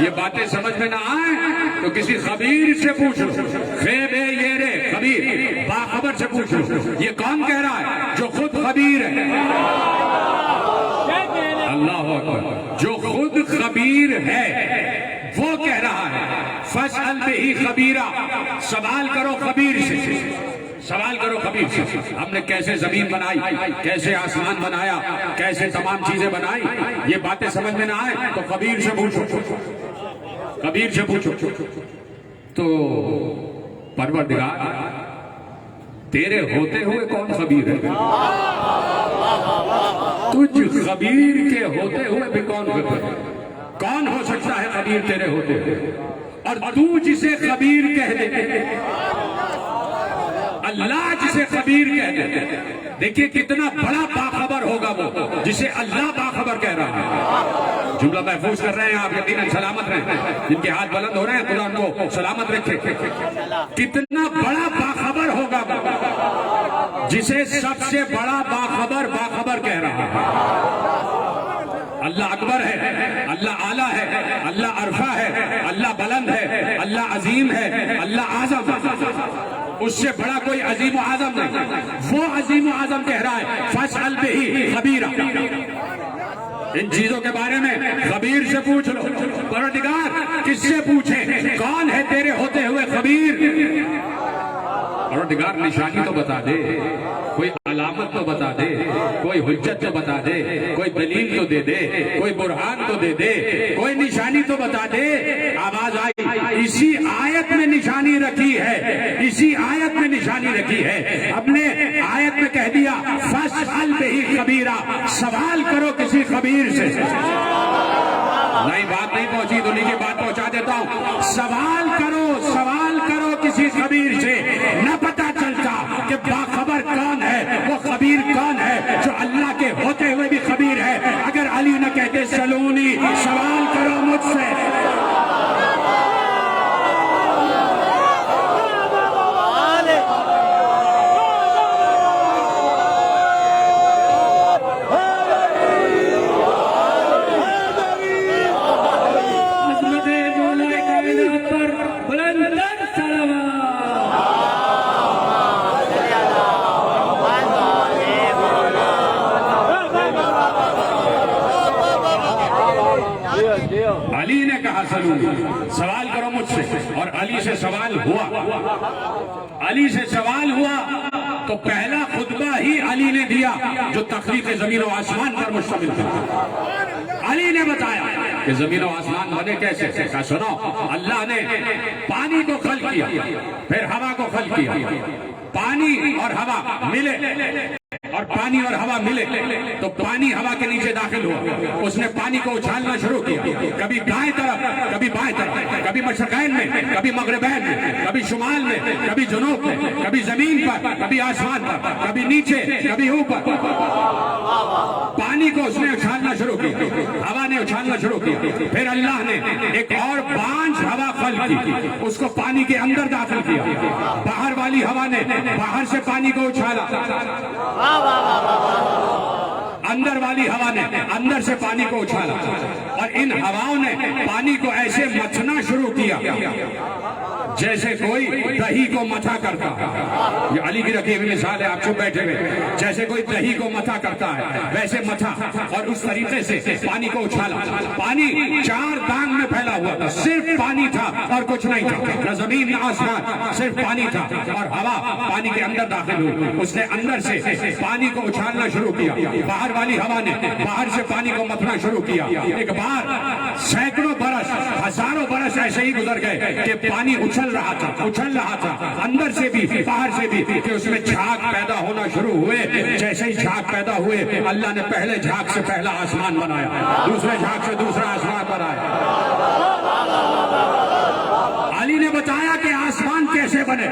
یہ باتیں سمجھ میں نہ آئے تو کسی خبیر سے پوچھ لو، خیب یہ رے خبیر، باخبر سے پوچھ لو۔ یہ کون کہہ رہا ہے؟ جو خود خبیر ہے، اللہ اکبر، جو خود خبیر ہے وہ کہہ رہا ہے فاسأل بہ خبیرا، سوال کرو خبیر سے، سوال کرو خبیر سے۔ ہم نے کیسے زمین بنائی، کیسے آسمان بنایا، کیسے تمام چیزیں بنائی، یہ باتیں سمجھ میں نہ آئے تو خبیر سے پوچھو، خبیر سے پوچھو۔ تو پروردگار تیرے ہوتے ہوئے کون خبیر ہے؟ تجھ خبیر کے ہوتے ہوئے بھی کون خبیر ہے؟ کون ہو سکتا ہے خبیر تیرے ہوتے ہوئے؟ اور تو جسے خبیر کہہ دے، اللہ جسے خبیر کہہ دے، دیکھیے کتنا بڑا باخبر ہوگا وہ جسے اللہ باخبر کہہ رہا ہے۔ جملہ محفوظ کر رہے ہیں آپ، یقیناً سلامت رہیں، جن کے ہاتھ بلند ہو رہے ہیں خدا ان کو سلامت رکھے۔ کتنا بڑا باخبر ہوگا وہ جسے سب سے بڑا باخبر کہہ رہا ہے۔ اللہ اکبر ہے، اللہ اعلیٰ ہے، اللہ عرفہ ہے، اللہ بلند ہے، اللہ عظیم ہے، اللہ اعظم ہے، اس سے بڑا کوئی عظیم و اعظم نہیں۔ وہ عظیم و اعظم کہہ رہا ہے فاسأل بہ خبیرا، ان چیزوں کے بارے میں خبیر سے پوچھ لو۔ پروردگار کس سے پوچھیں؟ کون ہے تیرے ہوتے ہوئے خبیر؟ پروردگار نشانی تو بتا دے، کوئی علامت تو بتا دے، کوئی حجت تو بتا دے، کوئی دلیل تو دے دے، کوئی برہان تو دے دے، کوئی نشانی تو بتا دے۔ آواز آئی، اسی آیت میں نشانی رکھی ہے، اسی آیت میں نشانی رکھی ہے۔ ہم نے آیت میں کہہ دیا فاسأل بہ خبیرا، سوال کرو کسی خبیر سے۔ نہیں بات نہیں پہنچی تو کی بات پہنچا دیتا ہوں، سوال کرو کسی خبیر سے۔ نہ پتا چلتا کہ باخبر کون ہے، وہ خبیر کون ہے جو اللہ کے ہوتے ہوئے بھی خبیر ہے۔ اگر علی نہ کہتے سلونی، سوال کرو مجھ سے۔ علی نے کہا سوال کرو مجھ سے، اور علی سے سوال ہوا تو پہلا خطبہ ہی علی نے دیا جو تخلیق زمین و آسمان پر مشتمل تھا۔ علی نے بتایا کہ زمین و آسمان بنے کیسے۔ کہا سنو، اللہ نے پانی کو خلق کیا، پھر ہوا کو خلق کیا، پانی اور ہوا ملے، اور پانی اور ہوا ملے تو پانی ہوا کے نیچے داخل ہوا، اس نے پانی کو اچھالنا شروع کیا، کبھی دائیں طرف، کبھی بائیں طرف، کبھی مشرقین میں، کبھی مغربین میں، کبھی شمال میں، کبھی جنوب میں، کبھی زمین پر، کبھی آسمان پر، کبھی نیچے، کبھی اوپر۔ پانی کو اس نے اچھالنا شروع کیا، ہوا نے اچھالنا شروع کیا، پھر اللہ نے ایک اور بانجھ ہوا خلق کی، اس کو پانی کے اندر داخل کیا، باہر والی ہوا نے باہر سے پانی کو اچھالا، اندر والی ہوا نے اندر سے پانی کو اچھالا، اور ان ہواؤں نے پانی کو ایسے متھنا شروع کیا جیسے کوئی دہی کو متھا کرتا ہے۔ یہ علی کی رکھی ہوئی مثال ہے، آپ چپ بیٹھے ہوئے، جیسے کوئی دہی کو متھا کرتا ہے ویسے متھا، اور اس طریقے سے پانی کو اچھالا۔ پانی 4 دانگ میں پھیلا ہوا تھا، صرف پانی تھا اور کچھ نہیں تھا، نہ زمین نہ آسمان، صرف پانی تھا، اور ہوا پانی کے اندر داخل ہوئی، اس نے اندر سے پانی کو اچھالنا شروع کیا، باہر والی ہوا نے باہر سے پانی کو متھنا شروع کیا۔ ایک بار سینکڑوں برس، ہزاروں برس ایسے ہی گزر گئے کہ پانی اچھل رہا تھا اندر سے بھی باہر سے بھی، کہ اس میں جھاگ پیدا ہونا شروع ہوئے۔ جیسے ہی جھاگ پیدا ہوئے، اللہ نے پہلے جھاگ سے پہلا آسمان بنایا، دوسرے جھاگ سے دوسرا آسمان بنایا۔ علی نے بتایا کہ آسمان کیسے بنے،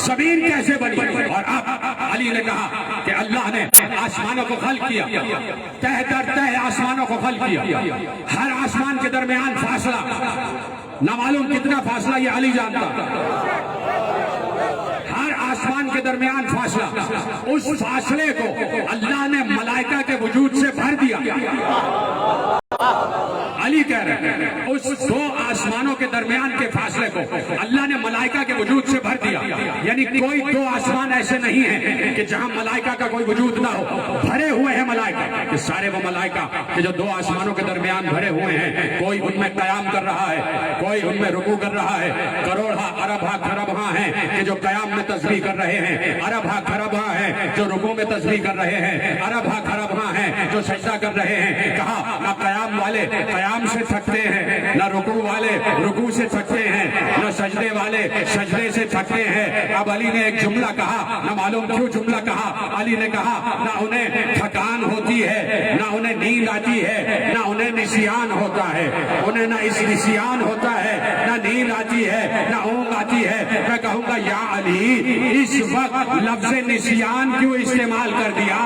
زمین کیسے بنی، اور اب علی نے کہا کہ اللہ نے آسمانوں کو خلق کیا، تہ در تہ آسمانوں کو خلق کیا، ہر آسمان کے درمیان فاصلہ نہ معلوم کتنا فاصلہ یہ علی جانتا، ہر آسمان کے درمیان فاصلہ، اس فاصلے کو اللہ نے ملائکہ کے وجود سے بھر دیا۔ علی کہہ رہے ہیں اس 2 آسمانوں کے درمیان کے فاصلے کو اللہ نے ملائکہ کے وجود سے بھر دیا، یعنی کوئی 2 آسمان ایسے نہیں ہیں کہ جہاں ملائکہ کا کوئی وجود نہ ہو، بھرے ہوئے ہیں ملائکہ، کہ سارے وہ ملائکہ کہ جو 2 آسمانوں کے درمیان بھرے ہوئے ہیں، کوئی ان میں قیام کر رہا ہے، کوئی ان میں رکوع کر رہا ہے، کروڑہا اربہا کھربہا ہیں کہ جو قیام میں تسبیح کر رہے ہیں، اربہا کھربہا ہیں جو رکوع میں تسبیح کر رہے ہیں، اربہا کھربہا ہیں جو سجدہ کر رہے ہیں۔ کہا نہ قیام والے قیام سے تھکتے ہیں، نہ رکوع والے رکوع سے تھکتے ہیں، نہ سجدے والے سجدے سے تھکتے ہیں۔ اب علی نے ایک جملہ کہا، نہ معلوم کیوں جملہ کہا، علی نے کہا نہ انہیں تھکان ہوتی ہے، نہ انہیں نیند آتی ہے، نہ انہیں نسیان ہوتا ہے، انہیں نہ اس نسیان ہوتا ہے، نہ نیند آتی ہے، نہ اونگ آتی ہے۔ میں کہوں گا یا علی، اس وقت لفظ نسیان کیوں استعمال کر دیا،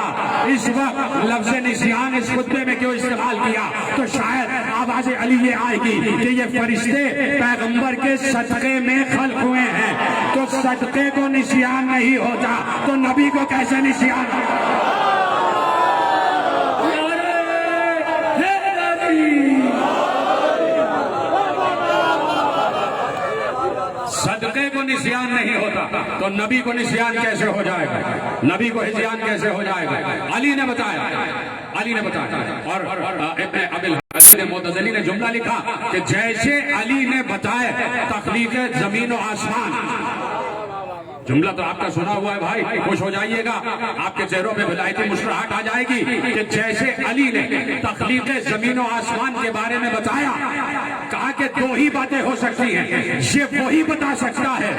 اس وقت لفظ نسیان اس خطبے میں کیوں استعمال کیا؟ تو شاید آواز علی یہ آئے گی کہ یہ فرشتے پیغمبر کے صدقے میں خلق ہوئے ہیں، تو صدقے کو نسیان نہیں ہوتا تو نبی کو کیسے نسیان ہوتا؟ نسیان نہیں ہوتا تو نبی کو نسیان کیسے ہو جائے گا؟ نبی کو ہجیان کیسے ہو جائے گا؟ علی نے بتایا اور ابن ابی علی نے معتزلی نے جملہ لکھا کہ جیسے علی نے بتایا تخلیق زمین و آسمان. جملہ تو آپ کا سنا ہوا ہے بھائی، خوش ہو جائیے گا، آپ کے چہروں پہ ولایتی مسکراہٹ آ جائے گی کہ جیسے علی نے تخلیق زمین و آسمان کے بارے میں بتایا، کہا کہ دو ہی باتیں ہو سکتی ہیں، یہ وہی بتا سکتا ہے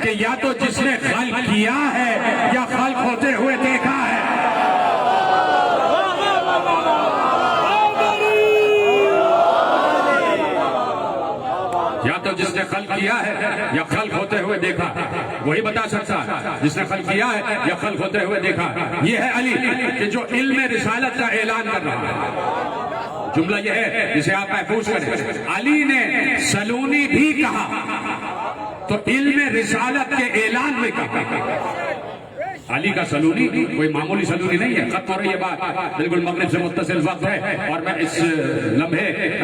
کہ یا تو جس نے خلق کیا ہے یا خلق ہوتے ہوئے دیکھا ہے. یا تو جس نے خلق کیا ہے یا خلق ہوتے ہوئے دیکھا، وہی بتا سکتا ہے جس نے خلق کیا ہے یا خلق ہوتے ہوئے دیکھا. یہ ہے علی کہ جو علم رسالت کا اعلان کر رہا ہے. جملہ یہ ہے جسے آپ محفوظ کریں. علی نے سلونی بھی کہا تو علم رسالت کے اعلان میں کہا. علی کا سلونی کوئی معمولی سلونی نہیں ہے. ختم ہو رہی ہے بات، بالکل مغرب سے متصل وقت ہے اور میں اس لمحے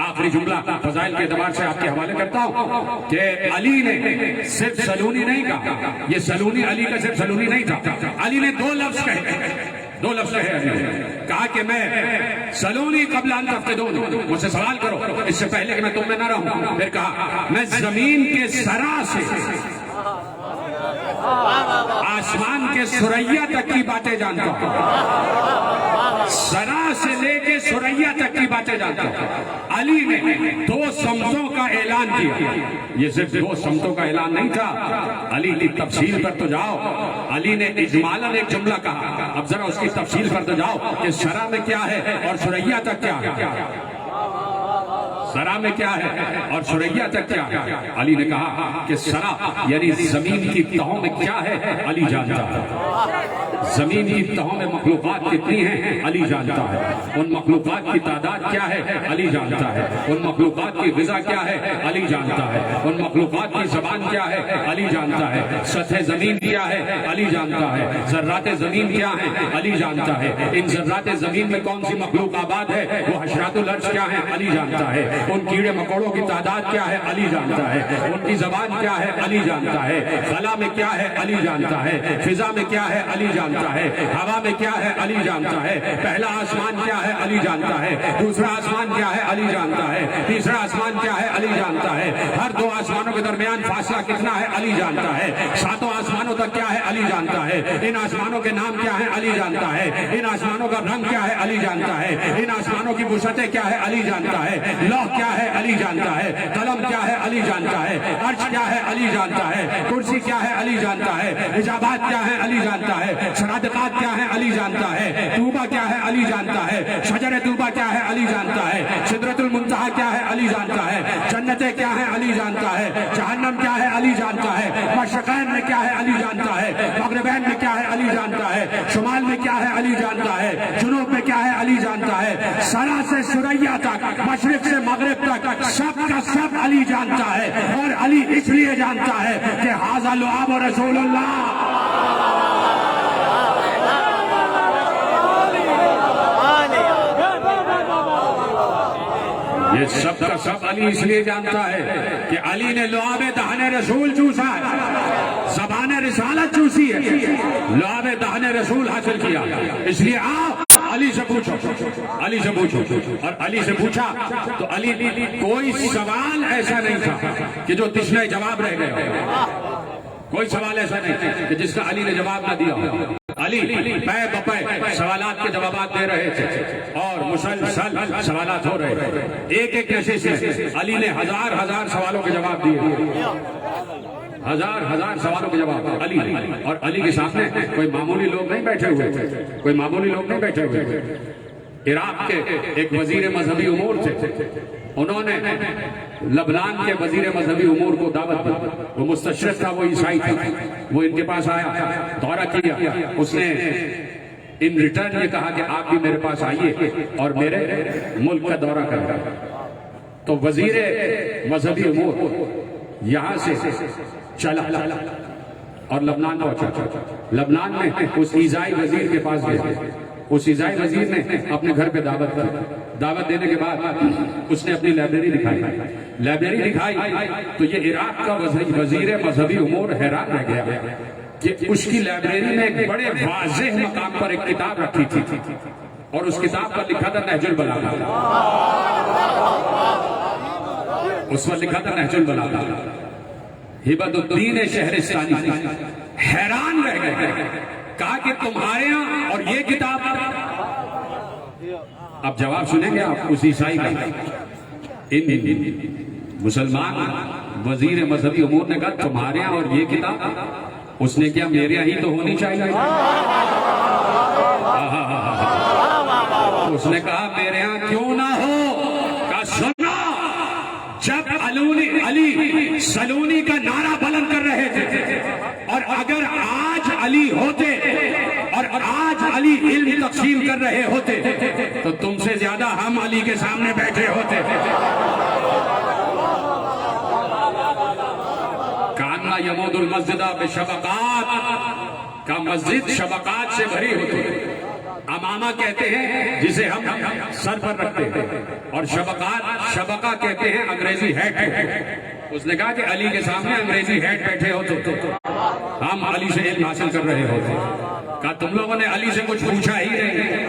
آخری جملہ فضائل کے اعتبار سے آپ کے حوالے کرتا ہوں کہ علی نے صرف سلونی نہیں کہا. یہ سلونی علی کا صرف سلونی نہیں تھا. علی نے دو لفظ کہے علی نے کہا کہ میں سلونی قبل ان تفقدون، مجھ سے سوال کرو اس سے پہلے کہ میں تم میں نہ رہوں. پھر کہا میں زمین کے سرا سے آسمان کے ثریا تک کی باتیں جانتا ہوں، سرا سے لے کے ثریا تک کی باتیں جانتا ہوں. علی نے دو سمتوں کا اعلان کیا. یہ صرف دو سمتوں کا اعلان نہیں تھا، علی کی تفصیل پر تو جاؤ. علی نے اجمالاً ایک جملہ کہا، اب ذرا اس کی تفصیل پر تو جاؤ کہ سرا میں کیا ہے اور ثریا تک کیا ہے. سرا میں کیا ہے اور ثریا تک کیا ہے. علی نے کہا کہ سرا یعنی زمین کی تہوں میں کیا ہے علی جانتا ہے. زمین کی تہوں میں مخلوقات کتنی ہیں علی جانتا ہے. ان مخلوقات کی تعداد کیا ہے علی جانتا ہے. ان مخلوقات کی غذا کیا ہے علی جانتا ہے. ان مخلوقات کی زبان کیا ہے علی جانتا ہے. سطح زمین کیا ہے علی جانتا ہے. ذرات زمین کیا ہیں علی جانتا ہے. ان ذرات زمین میں کون سی مخلوق آباد ہے، وہ حشرات الارض کیا ہیں علی جانتا ہے. ان کیڑے مکوڑوں کی تعداد کیا ہے علی جانتا ہے. ان کی زبان کیا ہے علی جانتا ہے. خلا میں کیا ہے علی جانتا ہے. فضا میں کیا ہے علی جانتا ہے. ہوا میں کیا ہے علی جانتا ہے. پہلا آسمان کیا ہے علی جانتا ہے. دوسرا آسمان کیا ہے علی جانتا ہے. تیسرا آسمان کیا ہے علی جانتا ہے. ہر دو آسمانوں کے درمیان فاصلہ کتنا ہے علی جانتا ہے. ساتوں آسمانوں تک کیا ہے علی جانتا ہے. ان آسمانوں کے نام کیا ہے علی جانتا ہے. ان آسمانوں کا رنگ کیا ہے علی جانتا ہے. ان آسمانوں کی وسعتیں کیا ہے علی جانتا ہے. لوح کیا ہے علی جانتا ہے. قلم کیا ہے علی جانتا ہے. عرش کیا ہے علی جانتا ہے. کرسی کیا ہے علی جانتا ہے. حجابات کیا ہے علی جانتا ہے. سرادقات کیا ہے علی جانتا ہے. طوبہ کیا ہے علی جانتا ہے. شجر طوبہ کیا ہے علی جانتا ہے. سدرۃ المنتہا کیا ہے علی جانتا ہے. جنتیں کیا ہے علی جانتا ہے. جہنم کیا ہے علی جانتا ہے. مشرقین میں کیا ہے علی جانتا ہے. مغربین میں کیا ہے علی جانتا ہے. شمال میں کیا ہے علی جانتا ہے. جنوب میں کیا ہے علی جانتا ہے. سرا سے ثریا تک، مشرق سے مغرب تک سب کا سب علی جانتا ہے. اور علی اس لیے جانتا ہے کہ ھذا لعاب رسول اللہ. یہ سب کا سب علی اس لیے جانتا ہے کہ علی نے لعاب دہن رسول چوسا ہے، زبان رسالت چوسی ہے، لعاب دہن رسول حاصل کیا. اس لیے آپ علی سے پوچھو، علی سے پوچھو. اور علی سے پوچھا تو علی کوئی سوال ایسا نہیں تھا کہ جو تشنہ جواب رہ گیا. کوئی سوال ایسا نہیں کہ جس کا علی نے جواب نہ دیا. علی پے بپے سوالات کے جوابات دے رہے تھے اور مسلسل سوالات ہو رہے تھے. ایک ایک نشست میں علی نے ہزار سوالوں کے جواب دیے. ہزار سوالوں کے جواب علی. اور علی کے سامنے کوئی معمولی لوگ نہیں بیٹھے ہوئے تھے. کوئی معمولی لوگ نہیں بیٹھے ہوئے تھے. عراق کے ایک وزیر مذہبی امور تھے. انہوں نے لبنان کے وزیر مذہبی امور کو دعوت دی. وہ مستشرق تھا، وہ عیسائی تھا. وہ ان کے پاس آیا، دورہ کیا. اس نے ان ریٹرن یہ کہا کہ آپ بھی میرے پاس آئیے اور میرے ملک کا دورہ کریں. تو وزیر مذہبی امور یہاں سے چلا اور لبنان پہنچا. لبنان میں اس عیسائی وزیر کے پاس گئے. اس عیسائی وزیر نے اپنے گھر پہ دعوت کی. دعوت دینے کے بعد اس نے اپنی لائبریری دکھائی تو یہ عراق کا وزیر مذہبی امور حیران رہ گیا کہ اس کی لائبریری میں ایک بڑے واضح مقام پر ایک کتاب رکھی تھی اور اس کتاب پر لکھا تھا نہج البلاغہ. اس پر لکھا تھا نہج البلاغہ. ہبت الدین شہرستانی حیران رہ گئے, کہا کہ تمہارے ہاں اور یہ کتاب. اب جواب سنیں گے آپ اس عیسائی کا. ان مسلمان وزیر مذہبی امور نے کہا تمہارے ہاں اور یہ کتاب. اس نے کیا میرے یہاں ہی تو ہونی چاہیے. اس نے کہا میرے ہاں کیوں نہ ہو. کہا سنو, جب علی سلونی کا نعرہ بلند کر رہے تھے اور اگر آج علی ہوتے اور آج علی علم تقسیم کر رہے ہوتے تو تم سے زیادہ ہم علی کے سامنے بیٹھے ہوتے. کاننا یمود المسجد بشبقات, کا مسجد شبقات سے بھری ہوتی ہے. امامہ کہتے ہیں جسے ہم سر پر رکھتے ہیں, اور شبقہ کہتے ہیں انگریزی ہیٹ کو. اس نے کہا کہ علی کے سامنے انگریزی ہیٹ بیٹھے ہوتے ہم علی سے علم حاصل کر رہے ہوتے. کہا تم لوگوں نے علی سے کچھ پوچھا ہی نہیں,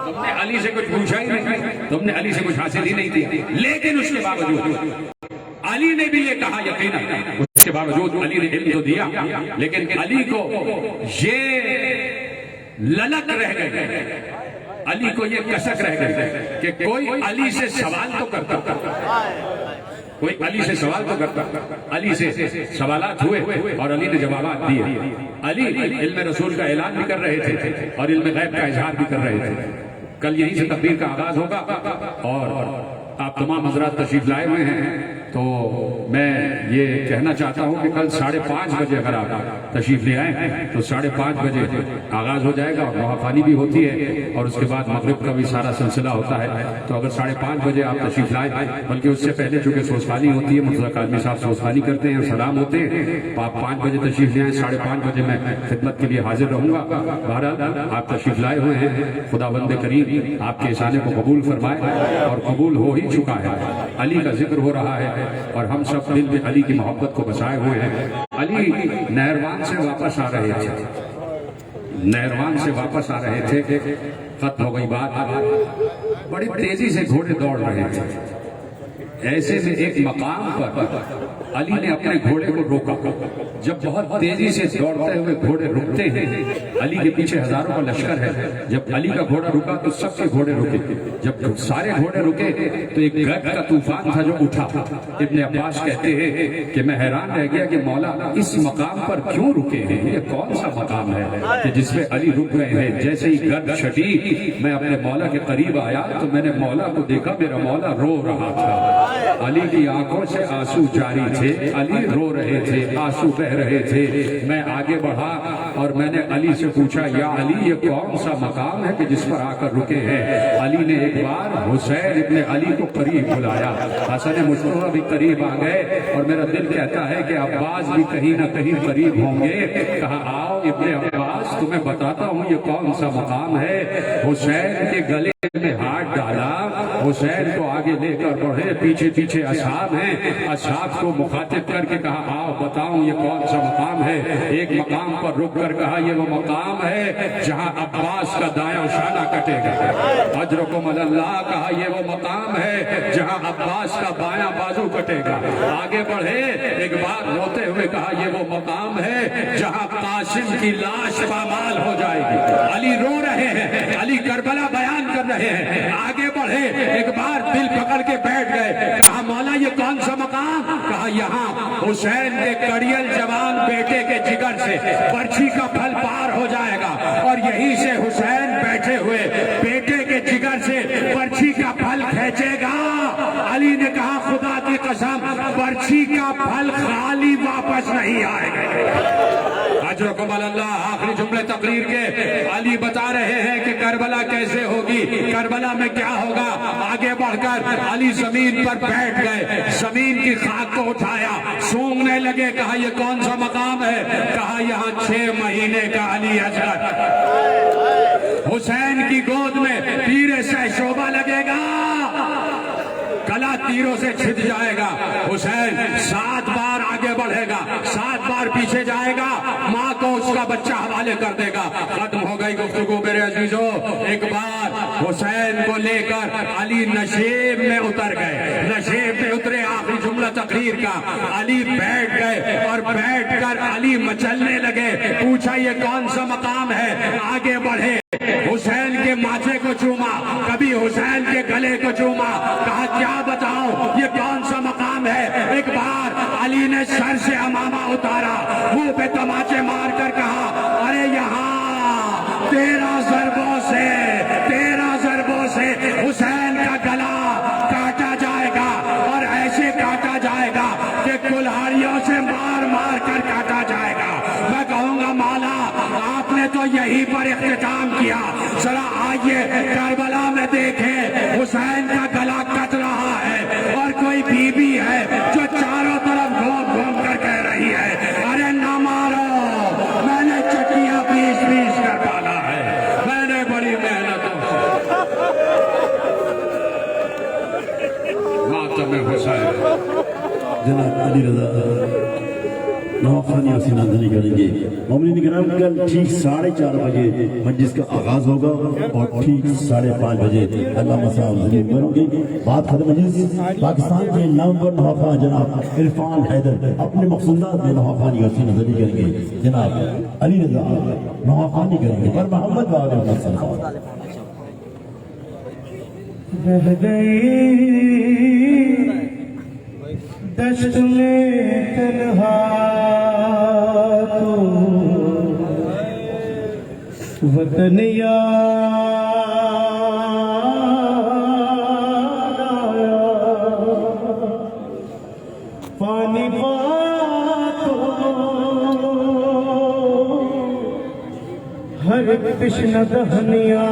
تم نے علی سے کچھ پوچھا ہی نہیں, تم نے علی سے کچھ حاصل ہی نہیں کیا. لیکن اس کے باوجود علی نے بھی یہ کہا یقینا, اس کے باوجود علی نے علم تو دیا, لیکن علی کو یہ للک رہ گئے, علی کو یہ کشک رہ گئے کہ کوئی علی سے سوال تو کرتا, کوئی علی سے سوال تو کرتا. علی سے سوالات ہوئے اور علی نے جوابات دیے. علی علم رسول کا اعلان بھی کر رہے تھے اور علم غیب کا اظہار بھی کر رہے تھے. کل یہیں سے تقریر کا آغاز ہوگا اور آپ تمام حضرات تشریف لائے ہوئے ہیں, تو میں یہ کہنا چاہتا ہوں کہ کل 5:30 بجے اگر آپ تشریف لے آئیں تو 5:30 بجے آغاز ہو جائے گا اور دعا خوانی بھی ہوتی ہے اور اس کے بعد مغرب کا بھی سارا سلسلہ ہوتا ہے. تو اگر 5:30 بجے آپ تشریف لائیں, بلکہ اس سے پہلے چونکہ سوزخانی ہوتی ہے, مرتضیٰ کاظمی صاحب سوزخانی کرتے ہیں, سلام ہوتے ہیں, تو آپ 5 بجے تشریف لے آئیں. 5:30 بجے میں خدمت کے لیے حاضر رہوں گا. بہرحال آپ تشریف لائے ہوئے ہیں, خدا بند کریم آپ کے احسان کو قبول فرمائے, اور قبول ہو ہی چکا ہے. علی کا ذکر ہو رہا ہے اور ہم سب دل میں علی کی محبت کو بسائے ہوئے ہیں. علی نہروان سے واپس آ رہے تھے, نہروان سے واپس آ رہے تھے, ختم ہو گئی بات, بڑی تیزی سے گھوڑے دوڑ رہے تھے. ایسے میں ایک مقام پر علی نے اپنے گھوڑے کو روکا. جب بہت تیزی سے دوڑتے ہوئے گھوڑے رکتے ہیں, علی کے پیچھے ہزاروں کا لشکر ہے, جب علی کا گھوڑا رکا تو سب کے گھوڑے رکے. جب سارے گھوڑے رکے تو ایک گرد کا طوفان تھا جو اٹھا. ابن عباس کہتے ہیں کہ میں حیران رہ گیا کہ مولا اس مقام پر کیوں رکے ہیں, یہ کون سا مقام ہے کہ جس میں علی رک گئے ہیں. جیسے ہی گرد چھٹی میں اپنے مولا کے قریب آیا تو میں نے مولا کو دیکھا, میرا مولا رو رہا تھا. علی کی آنکھوں سے آنسو جاری تھے, علی رو رہے تھے, آنسو بہ رہے تھے. میں آگے بڑھا اور میں نے علی سے پوچھا, یا علی یہ کون سا مقام ہے کہ جس پر آ کر رکے ہیں. علی نے ایک بار حسین ابن علی کو قریب بلایا, حسن مصطفیٰ بھی قریب آ گئے, اور میرا دل کہتا ہے کہ عباس بھی کہیں نہ کہیں قریب ہوں گے. کہا آؤ ابن عباس تمہیں بتاتا ہوں یہ کون سا مقام ہے. حسین کے گلے میں ہاتھ ڈالا, حسین کو آگے لے کر بڑھے, پیچھے پیچھے اصحاب ہیں, اصحاب کو مخاطب کر کے کہا آؤ بتاؤں یہ کون سا مقام ہے. ایک مقام پر رک کر کہا یہ وہ مقام ہے جہاں عباس کا دایاں شانہ کٹے گا. اجرکم اللہ, کہا یہ وہ مقام ہے جہاں عباس کا بایاں بازو کٹے گا. آگے بڑھے, ایک بار روتے ہوئے کہا یہ وہ مقام ہے جہاں قاسم کی لاش پامال ہو جائے گی. علی رو رہے ہیں, علی کربلا بیان کر رہے ہیں. آگے بڑھے, ایک بار دل پکڑ کے بیٹھ گئے. کہا مولا یہ کون سا مقام. کہا یہاں حسین کے کڑیل جوان بیٹے کے جگر سے برچھی کا پھل پار ہو جائے گا, اور یہیں سے حسین بیٹھے ہوئے بیٹے کے جگر سے برچھی کا پھل کھینچے گا. علی نے کہا خدا کی قسم برچھی کا پھل خالی واپس نہیں آئے گا. اجرکم اللہ. آخری جملے تقریر کے علی بتا رہے ہیں کہ کربلا کیسے ہوگی, کربلا میں کیا ہوگا. آگے بڑھ کر علی زمین پر بیٹھ گئے, زمین کی خاک کو اٹھایا, سونگنے لگے. کہا یہ کون سا مقام ہے. کہا یہاں 6 مہینے کا علی اصغر حسین کی گود میں تیر سے شعبہ لگے گا، گلا تیروں سے چھد جائے گا، حسین 7 بار آگے بڑھے گا، 7 بار پیچھے جائے گا، ماں کو اس کا بچہ حوالے کر دے گا۔ ختم ہو گئی گفتگو میرے عزیزو۔ ایک بار حسین کو لے کر علی نشیب میں اتر گئے، نشیب میں اترے، آخری جملہ تقریر کا، علی بیٹھ گئے اور بیٹھ کر علی مچلنے لگے۔ پوچھا یہ کون سا مقام ہے؟ آگے بڑھے، حسین کے ماتھے کو چوما، کبھی حسین کے گلے کو چوما، کہا کیا بتاؤ یہ کون سا مقام ہے؟ ایک بار علی نے سر سے امامہ اتارا، منہ پہ تماچے مار کر کہا ارے یہاں 13 ضربوں سے حسین کا گلا کاٹا جائے گا، اور ایسے کاٹا جائے گا کہ کلہاڑیوں سے مار مار کر کاٹا جائے گا۔ میں کہوں گا مولا آپ نے تو یہی پر اختتام کیا، ذرا آئیے کربلا میں دیکھیں حسین کا گلا کٹ رہا ہے، اور کوئی بی بی ہے جو چاروں طرف گھوم گھوم کر کہہ رہی ہے ارے نہ مارو، میں نے چکیاں پیس پیس کر پالا ہے، میں نے بڑی محنتوں ماتم حسین۔ جناب علی رضا نواخانی اور سیناندنی کریں گے۔ مومنین کرام کل ٹھیک 4:30 بجے مجلس کا آغاز ہوگا، اور ٹھیک 5:30 بجے علامہ صاحب ضرور کریں گے۔ بات ختم مجلس پاکستان کے نومبر نواخواں جناب عرفان حیدر اپنے مقصودات میں نواخانی اور سیناندنی کریں گے۔ جناب علی رضا نواخانی کریں گے پر محمد وعلیہ وسلم۔ رہ گئی دشت میں تنہا تو وطن یاد آیا، پانی پاتو ہر تشنہ دہنیا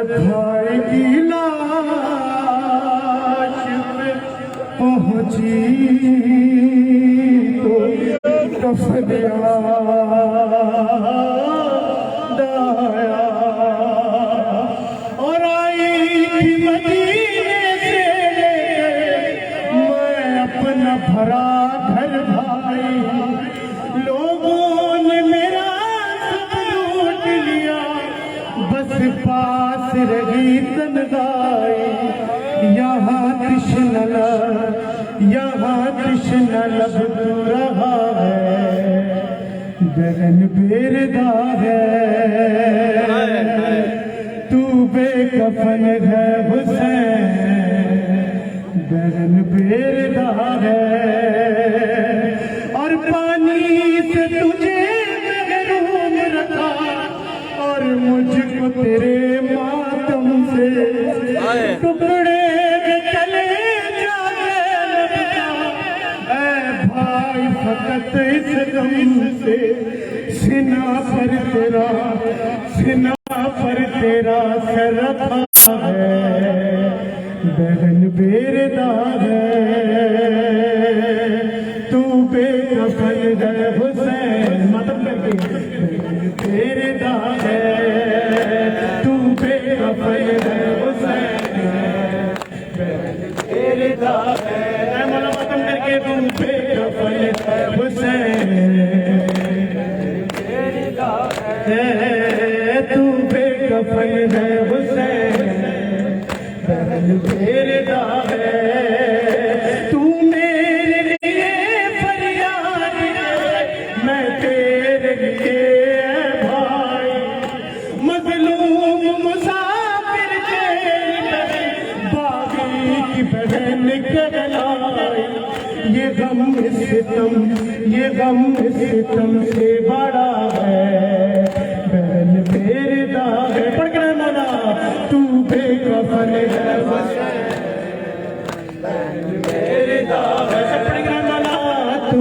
بھائی کی لاش پہ پہنچی تو کفن دایا، اور آئی تھی مدینے سے میں اپنا بھرا گھر بھائی، لوگوں نے میرا سب لوٹ لیا، بس پاس رہی تنہائی، یہاں تشنہ لب تو رہا ہے، بہن بیردہ ہے، تو بے کفن ہے حسین، بہن بیردہ ہے، اور پانی سے تجھے محروم رکھا، اور مجھ کو تیرے ماتم سے ٹکڑے چلے جانے لگا، اے بھائی فقط اس غم سے سینہ پر تیرا سر رکھا ہے، بہن بیردہ ہے، تو بے کفن ہے حسین، مطلب بہن بیردہ ہے، تو بے کفن ہے حسین، بہن بیردہ ہے، اے مولا ختم کر کے تو بے کفن ہے حسین، تو بے کفن ہے حسین، بہن بیردہ ہے، تو میرے لیے فریاد ہے، میں تیرے لیے بھائی، مظلوم مسافر جیل میں باغی کی بہن کہلائی، یہ غم ستم سے بڑا ہے، بہن بیردہ ہے، پڑھ کر مولا تو بے کفن ہے حسین، بہن بیردہ ہے، پڑھ کر مولا تو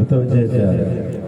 متوجہ